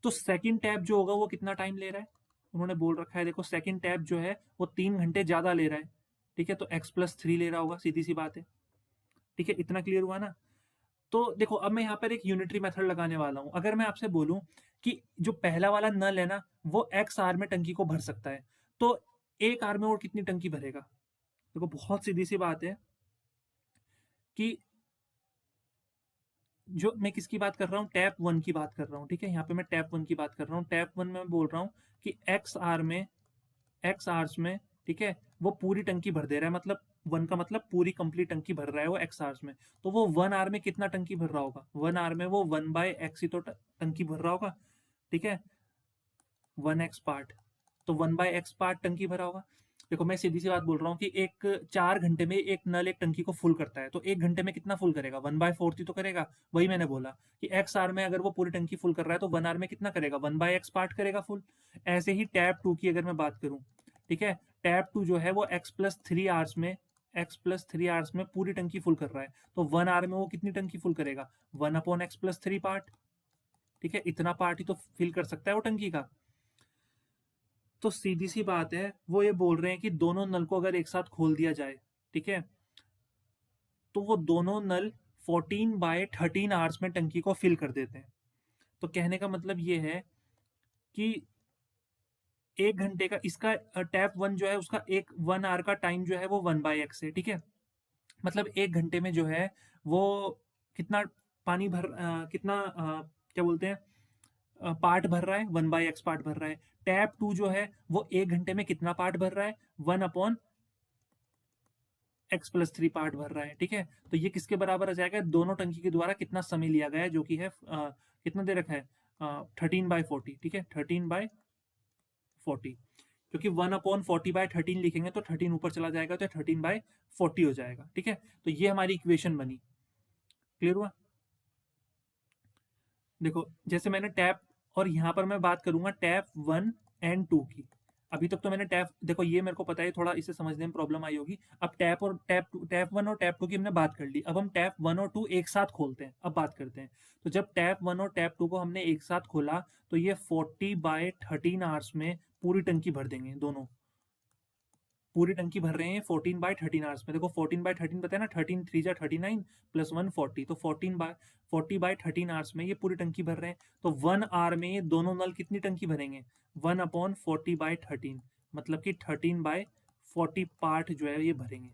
तो सेकंड टैप जो होगा वो कितना टाइम ले रहा है, उन्होंने बोल रखा है, देखो सेकंड टैप जो है वो 3 घंटे ज्यादा ले रहा है, ठीक है, तो x+3 ले रहा होगा, सीधी सी बात है, ठीक है। इतना क्लियर हुआ ना। तो देखो अब मैं यहाँ पर एक यूनिटरी मेथड लगाने वाला हूँ। अगर मैं आपसे बोलूँ कि जो पहला वाला नल है ना, वो एक्स आर में टंकी को भर सकता है, तो एक आर में और कितनी टंकी भरेगा। देखो बहुत सीधी सी बात है कि जो मैं किसकी बात कर रहा हूँ, टैप वन की बात कर रहा हूँ, ठीक है। यहाँ पे मैं टैप वन की बात कर रहा हूँ। टैप वन में मैं बोल रहा हूँ कि एक्स आवर्स में, ठीक है, वो पूरी टंकी भर दे रहा है, मतलब वन का मतलब पूरी कंप्लीट टंकी भर रहा है वो एक्स आवर्स में। तो वो 1 आवर में कितना टंकी भर रहा होगा, 1 आवर में वो 1/x ही तो टंकी भर रहा होगा, ठीक है, 1x पार्ट, तो 1/x पार्ट टंकी भरा होगा। देखो मैं सीधी सी बात बोल रहा हूँ कि एक 4 घंटे में एक नल एक टंकी को फुल करता है, तो 1 घंटे में कितना फुल करेगा, 1/4 ही तो करेगा। वही मैंने बोला कि एक्स आर में अगर वो पूरी टंकी फुल कर रहा है तो 1 आवर में कितना करेगा, 1/x पार्ट करेगा फुल। ऐसे ही टैप टू की अगर मैं बात करूँ, ठीक है, टैप टू जो है वो x+3 आवर्स में पूरी टंकी फुल कर रहा है, तो 1 आवर में वो कितनी टंकी फुल करेगा, 1/x+3 पार्ट, ठीक है, इतना पार्ट ही तो फिल कर सकता है वो टंकी का। तो सीधी सी बात है, वो ये बोल रहे हैं कि दोनों नल को अगर एक साथ खोल दिया जाए, ठीक है, तो वो दोनों नल 14/13 आवर्स में टंकी को फिल कर देते हैं। तो कहने का मतलब ये है कि 1 घंटे का इसका टैप वन जो है उसका 1 आवर का टाइम जो है वो 1/x है, ठीक है। मतलब 1 घंटे में जो है वो कितना पानी कितना क्या बोलते हैं, पार्ट भर रहा है, 1/x पार्ट भर रहा है। टैप टू जो है वो 1 घंटे में कितना पार्ट भर रहा है, 1/x+3 पार्ट भर रहा है, ठीक है। तो ये किसके बराबर आ जाएगा, दोनों टंकी के द्वारा कितना समय लिया गया है, जो कि है कितना दे रखा है, 13/40, ठीक है, 13/40, क्योंकि 1/40/13 लिखेंगे तो 13 ऊपर चला जाएगा, तो 13/40 हो जाएगा, ठीक है। तो ये हमारी इक्वेशन बनी। क्लियर हुआ। देखो जैसे मैंने टैप, और यहाँ पर मैं बात करूंगा टैप 1 और 2 की। अभी तक तो मैंने टैप, देखो ये मेरे को पता है थोड़ा इसे समझने में प्रॉब्लम आई होगी। अब टैप वन और टैप टू की हमने बात कर ली, अब हम टैप 1 और 2 एक साथ खोलते हैं, अब बात करते हैं। तो जब टैप 1 और टैप 2 को हमने एक साथ खोला, तो ये 40/13 आवर्स में पूरी टंकी भर देंगे दोनों। पूरी टंकी भर रहे हैं 14/13 आवर्स में। देखो 14/13 पता है ना, 13 3 जा 39 प्लस 1 40, तो 40/13 आवर्स में ये पूरी टंकी भर रहे हैं। तो 1 आवर में ये दोनों नल कितनी टंकी भरेंगे, 1/40/13, मतलब कि 13/40 पार्ट जो है ये भरेंगे।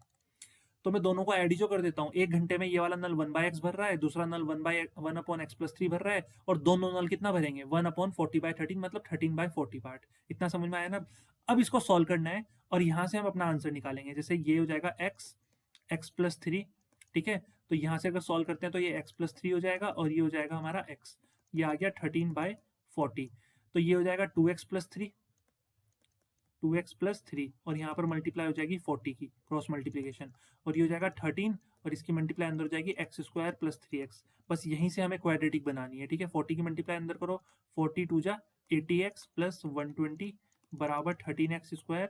तो मैं दोनों को एड जो कर देता हूँ, 1 घंटे में ये वाला नल 1/x भर रहा है, दूसरा नल 1/x+3 भर रहा है, और दोनों नल कितना भरेंगे, 1/40/13, मतलब 13/40 पार्ट। इतना समझ में आया ना। अब इसको सॉल्व करना है और यहाँ से हम अपना आंसर निकालेंगे। जैसे ये हो जाएगा x+3, ठीक है, तो यहाँ से अगर सॉल्व करते हैं तो ये x+3 हो जाएगा और ये हो जाएगा हमारा x, ये आ गया 13/40। तो ये हो जाएगा 2x+3 और यहाँ पर मल्टीप्लाई हो जाएगी 40 की क्रॉस मल्टीप्लीकेशन, और ये हो जाएगा 13 और इसकी मल्टीप्लाई अंदर हो जाएगी x² + 3x। बस यहीं से हमें क्वाड्रेटिक बनानी है, ठीक है। 40 की मल्टीप्लाई अंदर करो, 40 2 जा 80x + 120 बराबर 13x²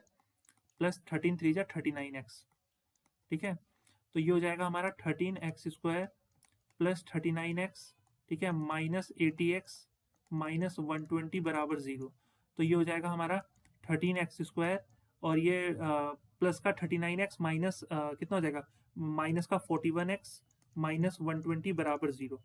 + 13 3 जा 39x, ठीक है। तो ये हो जाएगा हमारा 13x² प्लस 39x, ठीक है, माइनस 80x माइनस 120 बराबर 0। तो ये हो जाएगा हमारा 13x², और ये प्लस का 39x माइनस कितना हो जाएगा, माइनस का 41x माइनस 120 बराबर 0।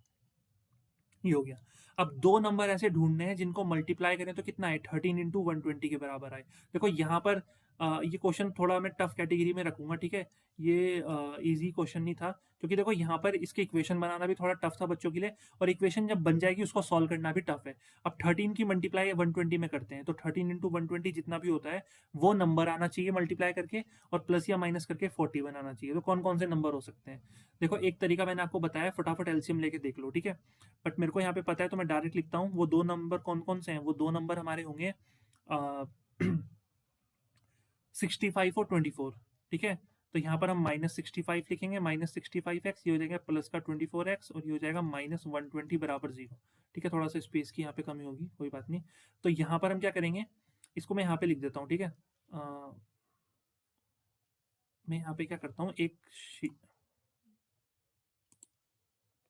ये हो गया। अब दो नंबर ऐसे ढूंढने हैं जिनको मल्टीप्लाई करें तो कितना है, 13 इंटू 120 के बराबर आए। देखो यहाँ पर ये क्वेश्चन थोड़ा मैं टफ कैटेगरी में रखूंगा, ठीक है, ये इजी क्वेश्चन नहीं था, क्योंकि देखो यहाँ पर इसके इक्वेशन बनाना भी थोड़ा टफ था बच्चों के लिए, और इक्वेशन जब बन जाएगी उसको सॉल्व करना भी टफ है। अब 13 की मल्टीप्लाई 120 में करते हैं, तो 13 इंटू 120 जितना भी होता है वो नंबर आना चाहिए मल्टीप्लाई करके, और प्लस या माइनस करके 41 आना चाहिए। तो कौन कौन से नंबर हो सकते हैं, देखो एक तरीका मैंने आपको बताया, फटाफट एलसीएम लेके देख लो, ठीक है। बट मेरे को यहाँ पे पता है तो मैं डायरेक्ट लिखता हूँ। वो दो नंबर कौन कौन से हैं, वो दो नंबर हमारे होंगे 65 और 24, ठीक है। तो यहाँ पर हम -65 लिखेंगे, -65x, ये हो जाएगा प्लस का 24x, और ये हो जाएगा -120 बराबर 0, ठीक है। थोड़ा सा स्पेस की यहाँ पे कमी होगी, कोई बात नहीं। तो यहाँ पर हम क्या करेंगे, इसको मैं यहाँ पे लिख देता हूँ, ठीक है। मैं यहाँ पे क्या करता हूँ,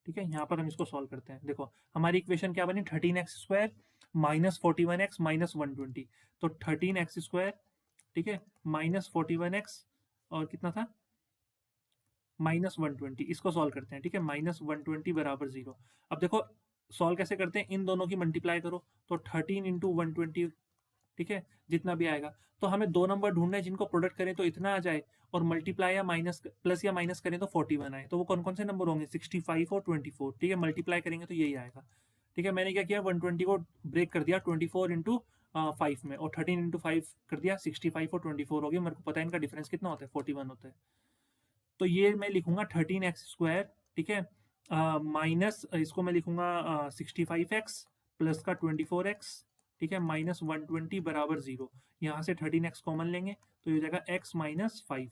ठीक है, यहाँ पर हम इसको सॉल्व करते हैं। देखो हमारी इक्वेशन क्या बनी, 13x² माइनस 41x माइनस 120। तो 13x², ठीक है, माइनस 41x, और कितना था, माइनस 120। इसको सॉल्व करते हैं, ठीक है, माइनस 120 बराबर 0। अब देखो सॉल्व कैसे करते हैं, इन दोनों की मल्टीप्लाई करो, तो 13 इंटू 120, ठीक है, जितना भी आएगा। तो हमें दो नंबर ढूंढना है जिनको प्रोडक्ट करें तो इतना आ जाए, और मल्टीप्लाई या माइनस, प्लस या माइनस करें तो 41 आए। तो वो कौन कौन से नंबर होंगे, 65 और 24, ठीक है। मल्टीप्लाई करेंगे तो यही आएगा, ठीक है। मैंने क्या किया, 120 को ब्रेक कर दिया 24 इंटू 5 में, और 13 इंटू 5 कर दिया, 65 और 24 हो गया। मेरे को पता है इनका डिफरेंस कितना होता है, 41 होता है। तो ये मैं लिखूंगा 13x², ठीक है, माइनस इसको मैं लिखूंगा 65x प्लस का 24x, ठीक है, माइनस 120 बराबर 0। यहाँ से 13x कॉमन लेंगे तो ये हो जाएगा x माइनस 5,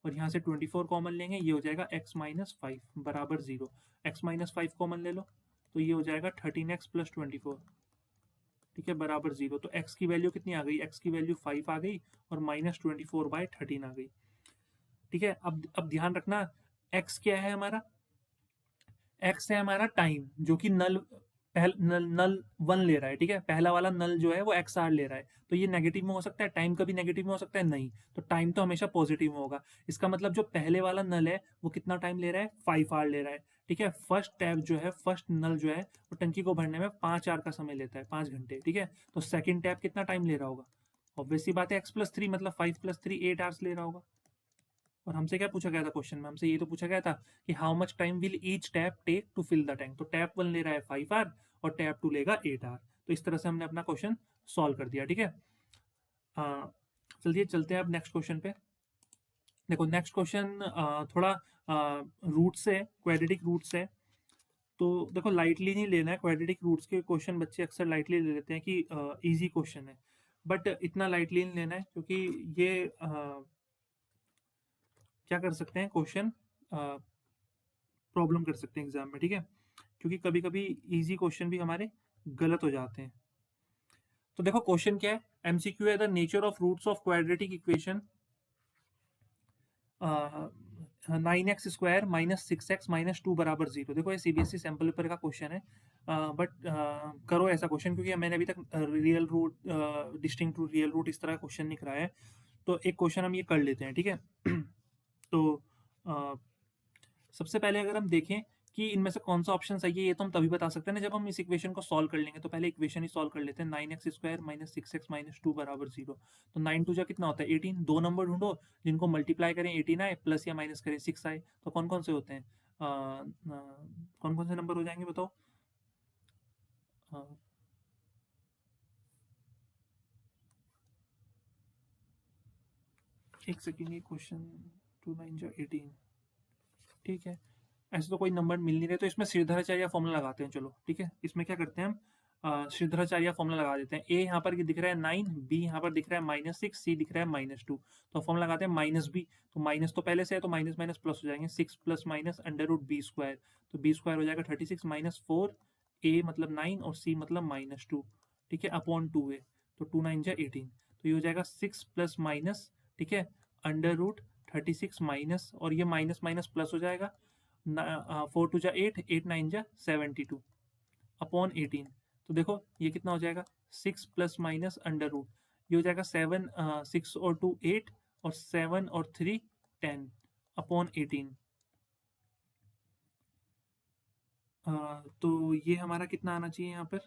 और यहाँ से 24 कॉमन लेंगे, ये हो जाएगा x माइनस 5 बराबर 0। x माइनस 5 कॉमन ले लो तो ये हो जाएगा 13x प्लस 24, ठीक है, बराबर 0। तो x की वैल्यू कितनी आ गई, x की वैल्यू 5 आ गई, और माइनस 24/13 आ गई, ठीक है। अब ध्यान रखना, x क्या है हमारा, x है हमारा टाइम, जो कि नल 1 ले रहा है, ठीक है। पहला वाला नल जो है वो XR ले रहा है, तो ये नेगेटिव में हो सकता है, टाइम कभी नेगेटिव में हो सकता है, नहीं। तो टाइम तो हमेशा पॉजिटिव में होगा। इसका मतलब जो पहले वाला नल है वो कितना टाइम ले रहा है, 5R ले रहा है, ठीक है। फर्स्ट टैप जो है, फर्स्ट नल जो है वो टंकी को भरने में 5R का समय लेता है, 5 घंटे, ठीक है। तो सेकेंड टैप कितना टाइम ले रहा होगा, ऑब्वियसली बात है x+3 मतलब 5+3 8 आवर्स ले रहा होगा। और हमसे क्या पूछा गया था क्वेश्चन में, हमसे ये तो पूछा गया था कि how much time will each tap take to fill the tank. तो टैप 1 ले रहा है 5R, और टैप 2 लेगा 8R। तो इस तरह से हमने अपना क्वेश्चन सॉल्व कर दिया, ठीक है। चलिए चलते हैं अब नेक्स्ट क्वेश्चन पे। देखो नेक्स्ट क्वेश्चन थोड़ा रूट से, क्वाड्रेटिक रूट से। तो देखो लाइटली नहीं लेना है, क्वाड्रेटिक रूट्स के क्वेश्चन बच्चे अक्सर लाइटली ले लेते हैं कि इजी क्वेश्चन है, बट इतना लाइटली नहीं लेना है, क्योंकि ये क्या कर सकते हैं, क्वेश्चन प्रॉब्लम कर सकते हैं एग्जाम में, ठीक है। क्योंकि कभी कभी इजी क्वेश्चन भी हमारे गलत हो जाते हैं। तो देखो क्वेश्चन क्या है, एमसीक्यू है, the nature of roots of quadratic equation 9x² minus 6x minus 2 बराबर 0। देखो ये सीबीएसई सैम्पल पेपर का क्वेश्चन है, बट करो ऐसा क्वेश्चन, क्योंकि मैंने अभी तक real root, distinct root, real root इस तरह का क्वेश्चन नहीं कराया है। तो एक क्वेश्चन हम ये कर लेते हैं, ठीक है। तो सबसे पहले अगर हम देखें कि इनमें से कौन सा ऑप्शन सही है, ये तो हम तभी बता सकते हैं ना जब हम इस इक्वेशन को सॉल्व कर लेंगे। तो पहले इक्वेशन ही सॉल्व कर लेते हैं, 9x² माइनस 6x माइनस 2 बराबर 0। तो 9 2 जा कितना होता है, 18। दो नंबर ढूंढो जिनको मल्टीप्लाई करें 18 आए, प्लस या माइनस करें 6 आए। तो कौन कौन से होते हैं, कौन कौन से नंबर हो जाएंगे बताओ। एक सेकेंड, ये क्वेश्चन 2 9 जा 18, ठीक है। ऐसे तो कोई नंबर मिल नहीं रहे, तो इसमें श्रीधराचार्य फॉर्मूला लगाते हैं, चलो ठीक है। इसमें क्या करते हैं हम, श्रीधराचार्य फॉर्मूला लगा देते हैं। ए यहाँ पर दिख रहा है 9, बी यहाँ पर दिख रहा है -6, सी दिख रहा है -2। तो फॉर्मूला लगाते हैं -b। तो माइनस तो पहले से है, तो माइनस माइनस प्लस हो जाएंगे, 6 प्लस माइनस √b²। तो b² हो जाएगा 36 माइनस 4, ए मतलब 9 और सी मतलब -2, ठीक है, अपॉन 2a। तो 2 9 जा 18। तो ये हो जाएगा 6 प्लस माइनस, ठीक है, √36 माइनस, और ये माइनस माइनस प्लस हो जाएगा, 4 टू जा 8, 8 9 जा 72 अपॉन 18। तो देखो ये कितना हो जाएगा, 6 प्लस माइनस अंडर रूट, ये हो जाएगा 7, 6 और 2 8 और 7 और 3 10 अपॉन 18। तो ये हमारा कितना आना चाहिए यहाँ पर,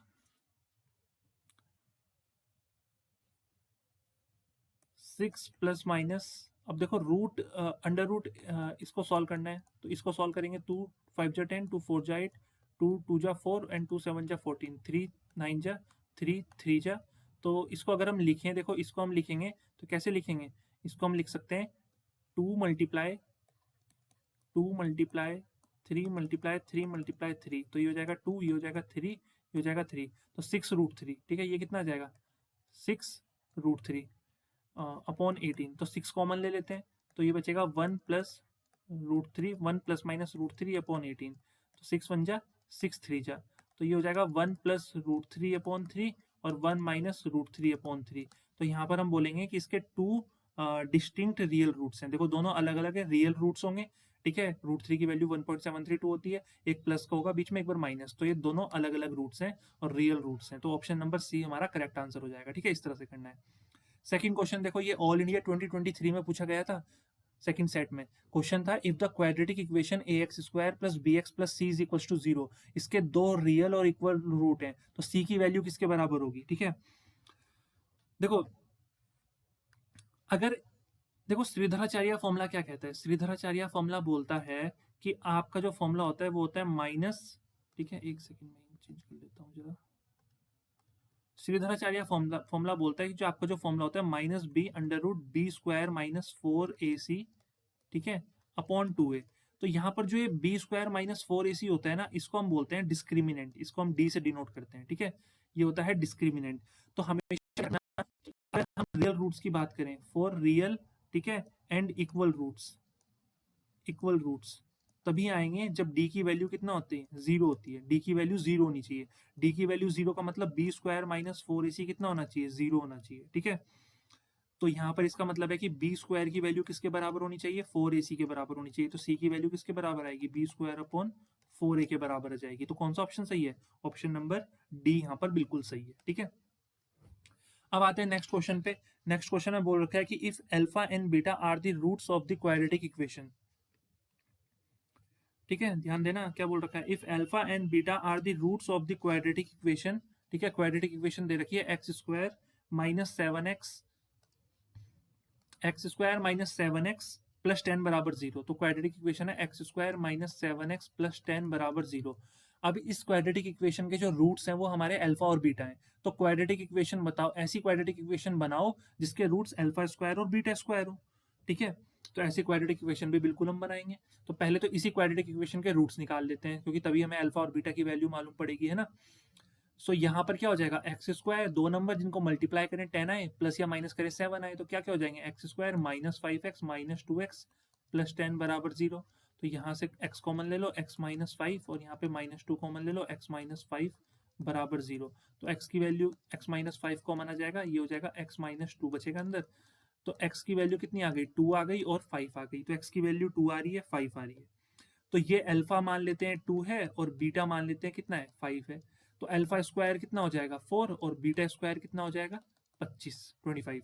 6 प्लस माइनस, अब देखो रूट अंडर रूट इसको सॉल्व करना है, तो इसको सॉल्व करेंगे, 2 5 जा 10, 2 4 जा 8, 2 2 जा 4 एंड 2 7 जा 14, 3 9 जा 3 3 जा। तो इसको अगर हम लिखें, देखो इसको हम लिखेंगे तो कैसे लिखेंगे, इसको हम लिख सकते हैं 2 मल्टीप्लाई 2 मल्टीप्लाई 3 मल्टीप्लाई 3 मल्टीप्लाई 3, तो ये हो जाएगा 2, ये हो जाएगा 3, ये हो जाएगा 3, तो 6 रूट 3, ठीक है, ये कितना आ जाएगा 6 रूट 3 अपॉन 18। तो 6 कॉमन ले लेते हैं, तो ये बचेगा 1 plus root 3, 1 plus minus root 3 upon 18, तो 6 1 जा 6 3 जा, तो ये हो जाएगा 1 प्लस रूट 3 अपॉन 3 और 1 माइनस रूट 3 अपॉन 3। तो यहाँ पर हम बोलेंगे कि इसके टू डिस्टिंक्ट रियल रूट्स हैं, देखो दोनों अलग अलग है, रियल रूट्स होंगे, ठीक है, रूट 3 की वैल्यू 1.732 होती है, एक प्लस का होगा बीच में, एक बार माइनस, तो ये दोनों अलग अलग रूट्स हैं और रियल रूट्स हैं, तो ऑप्शन नंबर सी हमारा करेक्ट आंसर हो जाएगा, ठीक है, इस तरह से करना है। सेकंड क्वेश्चन देखो, ये ऑल इंडिया 2023 में पूछा गया था, सेकंड सेट में क्वेश्चन था, if the quadratic equation ax square plus bx plus c is equal to 0, इसके दो रियल और इक्वल रूट हैं, तो c की वैल्यू किसके बराबर होगी, ठीक है। देखो अगर, देखो श्रीधराचार्य फॉर्मूला क्या कहता है, श्रीधराचार्य फॉर्मूला बोलता है कि आपका जो फॉर्मूला होता है वो होता है माइनस, ठीक है, एक सेकंड में चेंज कर लेता हूँ जरा, श्रीधराचार्य फॉर्मूला बोलता है कि जो आपका जो फॉर्मूला होता है minus b under root B square minus 4ac, ठीक है, अपॉन 2a। तो यहाँ पर जो ये बी स्क्वायर माइनस 4ac होता है ना, इसको हम बोलते हैं डिस्क्रिमिनेंट, इसको हम डी से डिनोट करते हैं, ठीक है, ये होता है डिस्क्रिमिनेंट। तो हमेशा अगर हम रियल रूट्स की बात करें, फॉर रियल, ठीक है, and equal roots, equal roots तभी आएंगे जब डी की वैल्यू कितना होती है, जीरो होती है, डी की वैल्यू जीरो होनी चाहिए, डी की वैल्यू जीरो का मतलब बी स्क्वायर माइनस 4ac कितना होना चाहिए, जीरो होना चाहिए, ठीक है। तो यहाँ पर इसका मतलब है कि बी स्क्वायर की वैल्यू किसके बराबर होनी चाहिए, 4ac के बराबर होनी चाहिए, तो सी की वैल्यू किसके बराबर आएगी, बी स्क्वायर अपॉन 4a के बराबर आ जाएगी। तो कौन सा ऑप्शन सही है, ऑप्शन नंबर डी यहाँ पर बिल्कुल सही है, ठीक है। अब आते हैं नेक्स्ट क्वेश्चन पे। नेक्स्ट क्वेश्चन में बोल रखा है कि if alpha and beta are the roots of the quadratic equation, ठीक है, ध्यान देना क्या बोल रखा है, if alpha and beta are the roots of the quadratic equation, ठीक है, क्वाड्रेटिक इक्वेशन दे रखी है x square minus 7x, x square minus 7x plus 10 बराबर 0, तो क्वाड्रेटिक इक्वेशन है x square minus 7x plus 10 बराबर 0। अब इस क्वाड्रेटिक इक्वेशन के जो रूट्स हैं वो हमारे अल्फा और बीटा हैं, तो क्वाड्रेटिक इक्वेशन बताओ, ऐसी क्वाड्रेटिक इक्वेशन बनाओ जिसके रूट्स अल्फा स्क्वायर और बीटा स्क्वायर हो, ठीक है। तो ऐसी क्वाड्रेटिक इक्वेशन भी बिल्कुल हम बनाएंगे। तो पहले तो इसी क्वाड्रेटिक इक्वेशन के रूट्स निकाल लेते हैं, क्योंकि तभी हमें अल्फा और बीटा की वैल्यू मालूम पड़ेगी, है ना। सो यहाँ पर क्या हो जाएगा, एक्स स्क्वायर, दो नंबर जिनको मल्टीप्लाई करें 10 आए, प्लस या माइनस करें 7 आए, तो क्या क्या हो जाएंगे, x square minus 5x minus 2x plus 10 बराबर 0। तो यहाँ से x कॉमन ले लो, x माइनस 5, और यहाँ पे माइनस 2 कॉमन ले लो, x माइनस 5 बराबर 0। तो x की वैल्यू x माइनस 5 कॉमन आ जाएगा, ये हो जाएगा x माइनस 2 बचेगा अंदर। तो x की वैल्यू कितनी आ गई, 2 आ गई और 5 आ गई, तो x की वैल्यू 2 आ रही है, 5 आ रही है। तो ये अल्फा मान लेते हैं 2 है और बीटा मान लेते हैं कितना है, 5 है। तो अल्फा स्क्वायर कितना हो जाएगा 4 और बीटा स्क्वायर कितना हो जाएगा 25।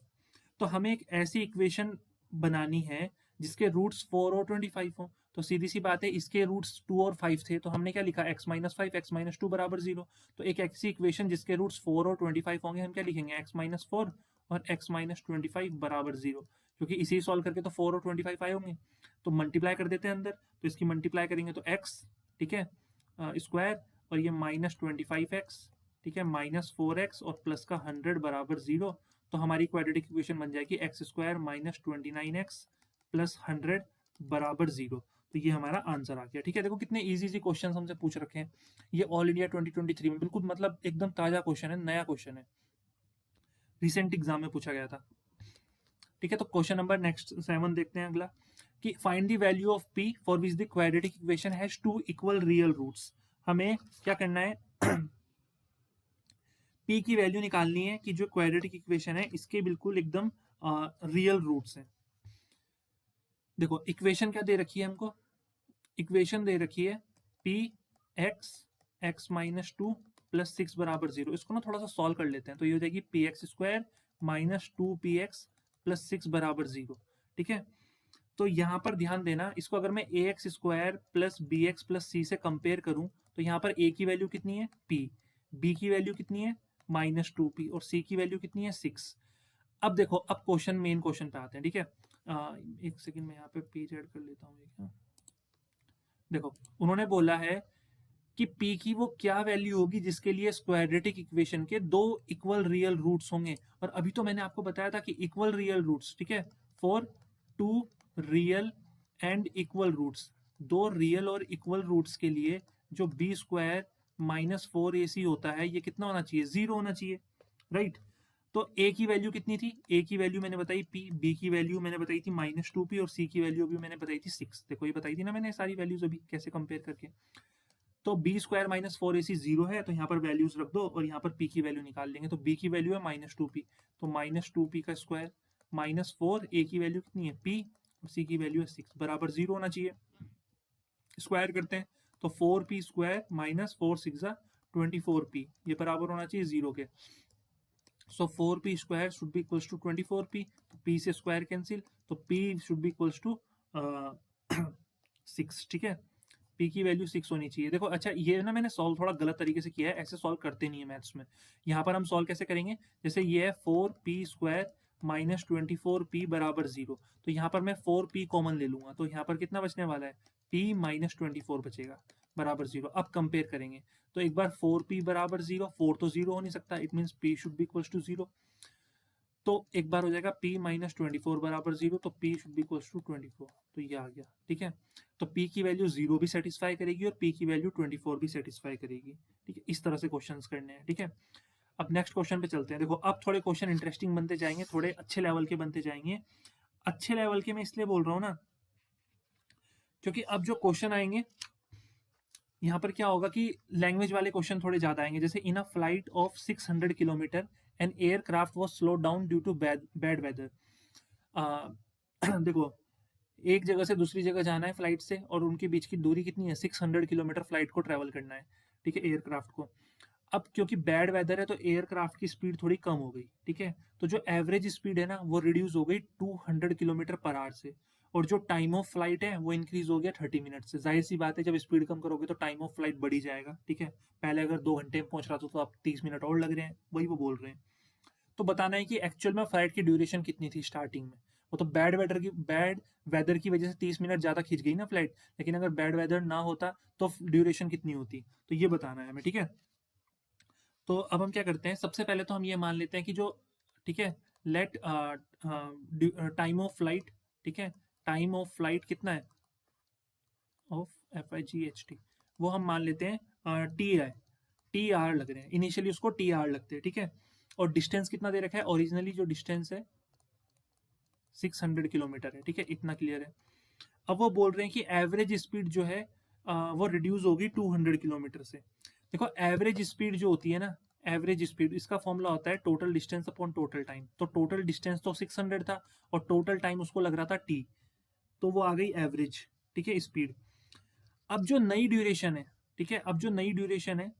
तो हमें एक ऐसी इक्वेशन बनानी है जिसके रूट्स 4 और 25 हो। तो सीधी सी बात है, इसके रूट्स 2 और 5 थे, तो हमने क्या लिखा, x माइनस 5 x माइनस 2 बराबर 0। तो एक ऐसी इक्वेशन जिसके रूट्स 4 और 25 होंगे, हम क्या लिखेंगे, x माइनस 4 और x माइनस 25 बराबर 0, क्योंकि इसे सॉल्व करके तो 4 और 25 आए होंगे। तो मल्टीप्लाई कर देते हैं अंदर, तो इसकी मल्टीप्लाई करेंगे तो x, ठीक है, स्क्वायर, और ये माइनस 25x, ठीक है, माइनस 4x और प्लस का 100 बराबर 0। तो हमारी क्वाड्रेटिक इक्वेशन बन जाएगी x square minus 29x plus 100 बराबर 0। तो ये हमारा आंसर आ गया, ठीक है। देखो कितने इजी इजी क्वेश्चन हमसे पूछ रखे हैं, ये ऑल इंडिया 2023 में बिल्कुल मतलब एकदम ताजा क्वेश्चन है, नया क्वेश्चन है, रिसेंट एग्जाम में पूछा गया था, ठीक है। तो क्वेश्चन नंबर नेक्स्ट 7 देखते हैं अगला, कि find the value of p for which the quadratic equation has two equal real roots. हमें क्या करना है, p की वैल्यू निकालनी है कि जो क्वाड्रेटिक इक्वेशन है इसके बिल्कुल एकदम रियल रूट्स हैं। देखो इक्वेशन क्या दे रखी है हमको, इक्वेशन दे रखी है P x x minus two plus six बराबर जीरो। इसको ना थोड़ा सा सॉल्व कर लेते हैं, तो ये हो जाएगी P x square minus two P x plus six बराबर जीरो। ठीक है, तो यहाँ पर ध्यान देना, इसको अगर मैं A X square plus B X plus C से कंपेयर करूं तो यहाँ पर ए की वैल्यू कितनी है पी, बी की वैल्यू कितनी है माइनस टू पी, और सी की वैल्यू कितनी है सिक्स। अब देखो, अब क्वेश्चन मेन क्वेश्चन पे आते हैं। ठीक है, एक सेकंड में यहाँ पे पेज ऐड कर लेता हूँ। देखो, उन्होंने बोला है कि p की वो क्या वैल्यू होगी जिसके लिए स्क्वाड्रेटिक इक्वेशन के दो इक्वल रियल रूट्स होंगे। और अभी तो मैंने आपको बताया था कि इक्वल रियल रूट्स, ठीक है, for two real and equal roots, दो रियल और इक्वल रूट्स के लिए जो B square minus four A C होता है, ये कितना होना चाहिए, जीरो होना चाहिए, राइट। तो ए की वैल्यू कितनी थी, ए की वैल्यू मैंने बताई पी, बी की वैल्यू मैंने बताई थी माइनस टू पी, और सी की वैल्यू भी मैंने बताई थी सिक्स। देखो ये बताई थी ना मैंने सारी वैल्यूज अभी कैसे कंपेयर करके। तो B square minus four A C zero है, तो यहाँ पर वैल्यूज रख दो और यहाँ पर पी की वैल्यू निकाल लेंगे। तो बी की वैल्यू है माइनस टू पी, तो माइनस टू पी का स्क्वायर माइनस फोर, ए की वैल्यू कितनी है पी, और सी की वैल्यू है सिक्स, बराबर जीरो होना चाहिए। स्क्वायर करते हैं तो four P square minus four six twenty four P, ये बराबर होना चाहिए जीरो के। So four P square should be equals to twenty four P, तो पी से स्क्वायर कैंसिल, तो P should be equals to six. ठीक है, पी की वैल्यू सिक्स होनी चाहिए। देखो अच्छा, ये ना मैंने सॉल्व थोड़ा गलत तरीके से किया है, ऐसे सॉल्व करते नहीं है मैथ्स में। यहाँ पर हम सॉल्व कैसे करेंगे, जैसे ये है four P square minus twenty four P बराबर जीरो, तो यहाँ पर मैं फोर पी कॉमन ले लूंगा, तो यहाँ पर कितना बचने वाला है पी माइनस ट्वेंटी फोर बचेगा बराबर जीरो। अब कंपेयर करेंगे तो एक बार फोर पी बराबर जीरो, फोर तो जीरो हो नहीं सकता, it mean P should be equals to zero. तो एक बार हो जाएगा p माइनस ट्वेंटी फोर बराबर जीरो, तो p should be equals to twenty four, तो ये आ गया। ठीक है, तो p की वैल्यू जीरो भी सेटिस्फाई करेगी और p की वैल्यू ट्वेंटी फोर भी सेटिस्फाई करेगी। ठीक है, इस तरह से क्वेश्चंस करने हैं। ठीक है, अब नेक्स्ट क्वेश्चन पे चलते हैं। देखो अब थोड़े क्वेश्चन इंटरेस्टिंग बनते जाएंगे, थोड़े अच्छे लेवल के बनते जाएंगे। अच्छे लेवल के मैं इसलिए बोल रहा हूँ ना, क्योंकि अब जो क्वेश्चन आएंगे यहाँ पर क्या होगा कि लैंग्वेज वाले क्वेश्चन थोड़े ज्यादा आएंगे। जैसे in a flight of 600 kilometre an aircraft was slow down due to bad weather. देखो, एक जगह से दूसरी जगह जाना है फ्लाइट से, और उनके बीच की दूरी कितनी है 600 किलोमीटर फ्लाइट को ट्रेवल करना है। ठीक है, एयरक्राफ्ट को। अब क्योंकि बैड वेदर है तो एयरक्राफ्ट की स्पीड थोड़ी कम हो गई। ठीक है, तो जो एवरेज स्पीड है ना वो रिड्यूस हो गई 200 किलोमीटर पर आवर से, और जो टाइम ऑफ फ्लाइट है वो इंक्रीज हो गया 30 मिनट से। जाहिर सी बात है, जब स्पीड कम करोगे तो टाइम ऑफ फ्लाइट बढ़ ही जाएगा। ठीक है, पहले अगर 2 घंटे में पहुंच रहा था तो अब 30 मिनट और लग रहे हैं, वही वो बोल रहे हैं। तो बताना है कि एक्चुअल में फ्लाइट की ड्यूरेशन कितनी थी स्टार्टिंग में। वो तो बैड वेदर की वजह से 30 मिनट ज्यादा खिंच गई ना फ्लाइट, लेकिन अगर बैड वेदर ना होता तो ड्यूरेशन कितनी होती, तो ये बताना है हमें। ठीक है, तो अब हम क्या करते हैं, सबसे पहले तो हम ये मान लेते हैं कि जो, ठीक है, लेट टाइम ऑफ फ्लाइट, ठीक है, टाइम ऑफ फ्लाइट कितना है ऑफ FIGHT, वो हम मान लेते हैं टी आर लग रहे हैं इनिशियली, उसको टी आर लगते हैं। ठीक है, और डिस्टेंस कितना दे रखा है, ओरिजिनली जो डिस्टेंस है 600 किलोमीटर है। ठीक है, इतना क्लियर है। अब वो बोल रहे हैं कि एवरेज स्पीड जो है वो रिड्यूस होगी 200 किलोमीटर से। देखो एवरेज स्पीड जो होती है ना, एवरेज स्पीड, इसका फॉर्मूला होता है total distance upon total time. तो टोटल डिस्टेंस तो 600 था और टोटल टाइम उसको लग रहा था टी, तो वो आ गई एवरेज। ठीक है, स्पीड। अब जो नई ड्यूरेशन है, ठीक है, अब जो नई ड्यूरेशन है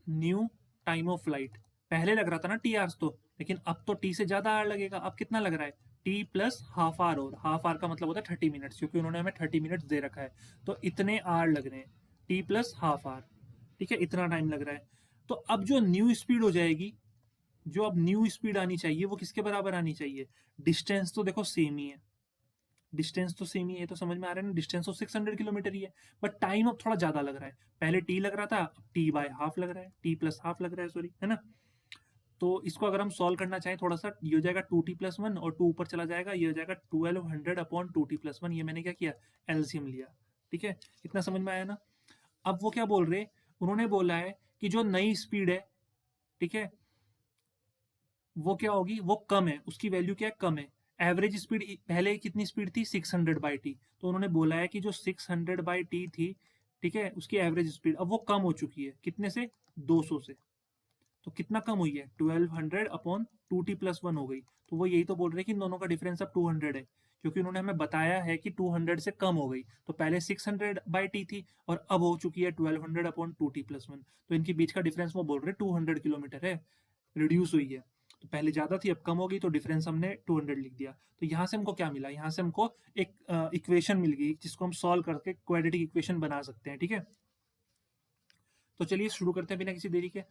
न्यू टाइम ऑफ फ्लाइट, पहले लग रहा था ना टी आवर्स तो, लेकिन अब तो टी से ज्यादा आर लगेगा। अब कितना लग रहा है टी प्लस हाफ आर, और हाफ आर का मतलब होता है 30 मिनट्स, क्योंकि उन्होंने हमें 30 मिनट्स दे रखा है, तो इतने आर लग रहे हैं, टी प्लस हाफ आर। ठीक है, इतना टाइम लग रहा है। तो अब जो न्यू स्पीड हो जाएगी, जो अब न्यू स्पीड आनी चाहिए वो किसके बराबर आनी चाहिए, डिस्टेंस तो देखो सेम ही है, डिस्टेंस तो सेम ही है, तो समझ में आ रहा है ना, डिस्टेंस तो 600 किलोमीटर ही है, बट टाइम अब थोड़ा ज्यादा लग रहा है। पहले टी लग रहा था, टी बाय हाफ लग रहा है, टी प्लस हाफ लग रहा है, सॉरी, है ना। तो इसको अगर हम सॉल्व करना चाहें थोड़ा सा, ये हो जाएगा 2t+1, और 2 ऊपर चला जाएगा, ये हो जाएगा 1200 अपॉन 2t+1। ये मैंने क्या किया, एलसीएम लिया। ठीक है, इतना समझ में आया ना। अब वो क्या बोल रहे, उन्होंने बोला है कि जो नई स्पीड है, ठीक है, वो क्या होगी, वो कम है, उसकी वैल्यू क्या है, कम है। एवरेज स्पीड पहले कितनी स्पीड थी 600/t, तो उन्होंने बोला है कि जो 600/t थी, ठीक है, उसकी एवरेज स्पीड अब वो कम हो चुकी है, कितने से, 200 से। तो कितना कम हुई है, 1200 अपॉन 2t+1 हो गई। तो वो यही तो बोल रहे हैं कि इन दोनों का डिफरेंस अब 200 है, क्योंकि उन्होंने हमें बताया है कि 200 से कम हो गई। तो पहले 600/t थी और अब हो चुकी है 1200/2t+1। तो इनके बीच का डिफरेंस वो बोल रहे हैं 200 किलोमीटर है, रिड्यूस हुई है। तो पहले ज़्यादा थी, अब कम हो गई, तो डिफरेंस हमने 200 लिख दिया। तो यहाँ से हमको क्या मिला, यहाँ से हमको एक इक्वेशन मिल गई जिसको हम सॉल्व करके क्वाड्रेटिक इक्वेशन बना सकते हैं, ठीक है। तो चलिए शुरू करते हैं बिना किसी देरी के।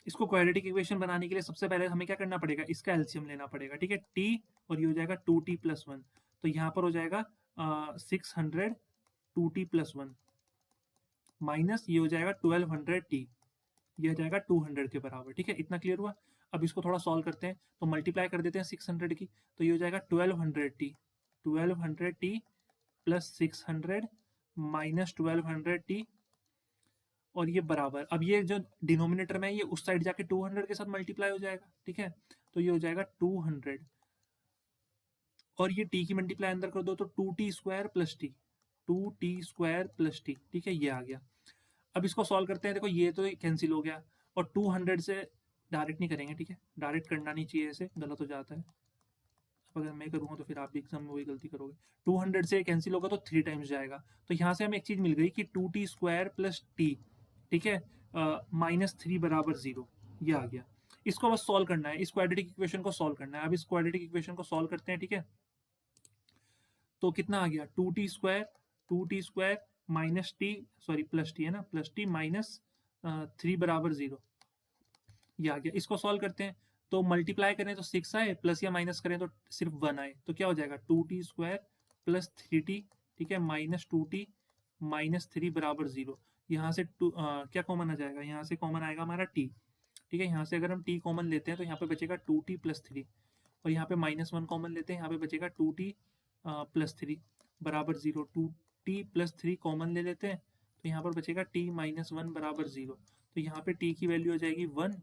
इसको क्वाड्रेटिक इक्वेशन बनाने के लिए सबसे पहले हमें क्या करना पड़ेगा, इसका एलसीएम लेना पड़ेगा, ठीक है। टी और ये हो जाएगा 2t+1, तो यहाँ पर हो जाएगा 600 2t+1 माइनस ये हो जाएगा 1200t, ये हो जाएगा 200 के बराबर, ठीक है। इतना क्लियर हुआ। अब इसको थोड़ा सॉल्व करते हैं, तो मल्टीप्लाई कर देते हैं 600 की, तो ये हो जाएगा 1200t प्लस 600 माइनस 1200t और ये बराबर, अब ये जो डिनोमिनेटर में है ये उस साइड जाके 200 के साथ मल्टीप्लाई हो जाएगा, ठीक है। तो ये हो जाएगा 200 और ये t की मल्टीप्लाई अंदर कर दो तो 2t² plus T, 2t² plus T, ठीक है, ये आ गया। अब इसको सॉल्व करते हैं, देखो ये तो कैंसिल हो गया और 200 से डायरेक्ट नहीं करेंगे, ठीक है, डायरेक्ट करना नहीं चाहिए, ऐसे गलत हो जाता है। अगर मैं करूँगा तो फिर आप भी एग्जाम में वही गलती करोगे। 200 से कैंसिल होगा तो 3 टाइम्स जाएगा, तो यहाँ से हमें एक चीज़ मिल गई कि 2t² प्लस टी, ठीक है, -3 बराबर 0, ये आ गया। इसको बस सॉल्व करना है, इस क्वाड्रेटिक इक्वेशन को सॉल्व करना है। अब इस क्वाड्रेटिक इक्वेशन को सॉल्व करते हैं, ठीक है। तो कितना आ गया, 2t² minus T, sorry plus T है ना, प्लस टी माइनस 3 बराबर 0, ये आ गया। इसको सॉल्व करते हैं, तो मल्टीप्लाई करें तो 6 आए, प्लस या माइनस करें तो सिर्फ 1 आए, तो क्या हो जाएगा 2t² प्लस 3t, ठीक है, माइनस 2t माइनस 3 बराबर 0। यहाँ से क्या कॉमन आ जाएगा, यहाँ से कॉमन आएगा हमारा t, ठीक है। यहाँ से अगर हम t कॉमन लेते हैं तो यहाँ पे बचेगा 2t प्लस 3 और यहाँ पे -1 कॉमन लेते हैं, यहाँ पे बचेगा 2t प्लस 3 बराबर 0। 2t प्लस 3 कॉमन ले लेते हैं तो यहाँ पर बचेगा t माइनस 1 बराबर 0। तो यहाँ पे t की वैल्यू हो जाएगी 1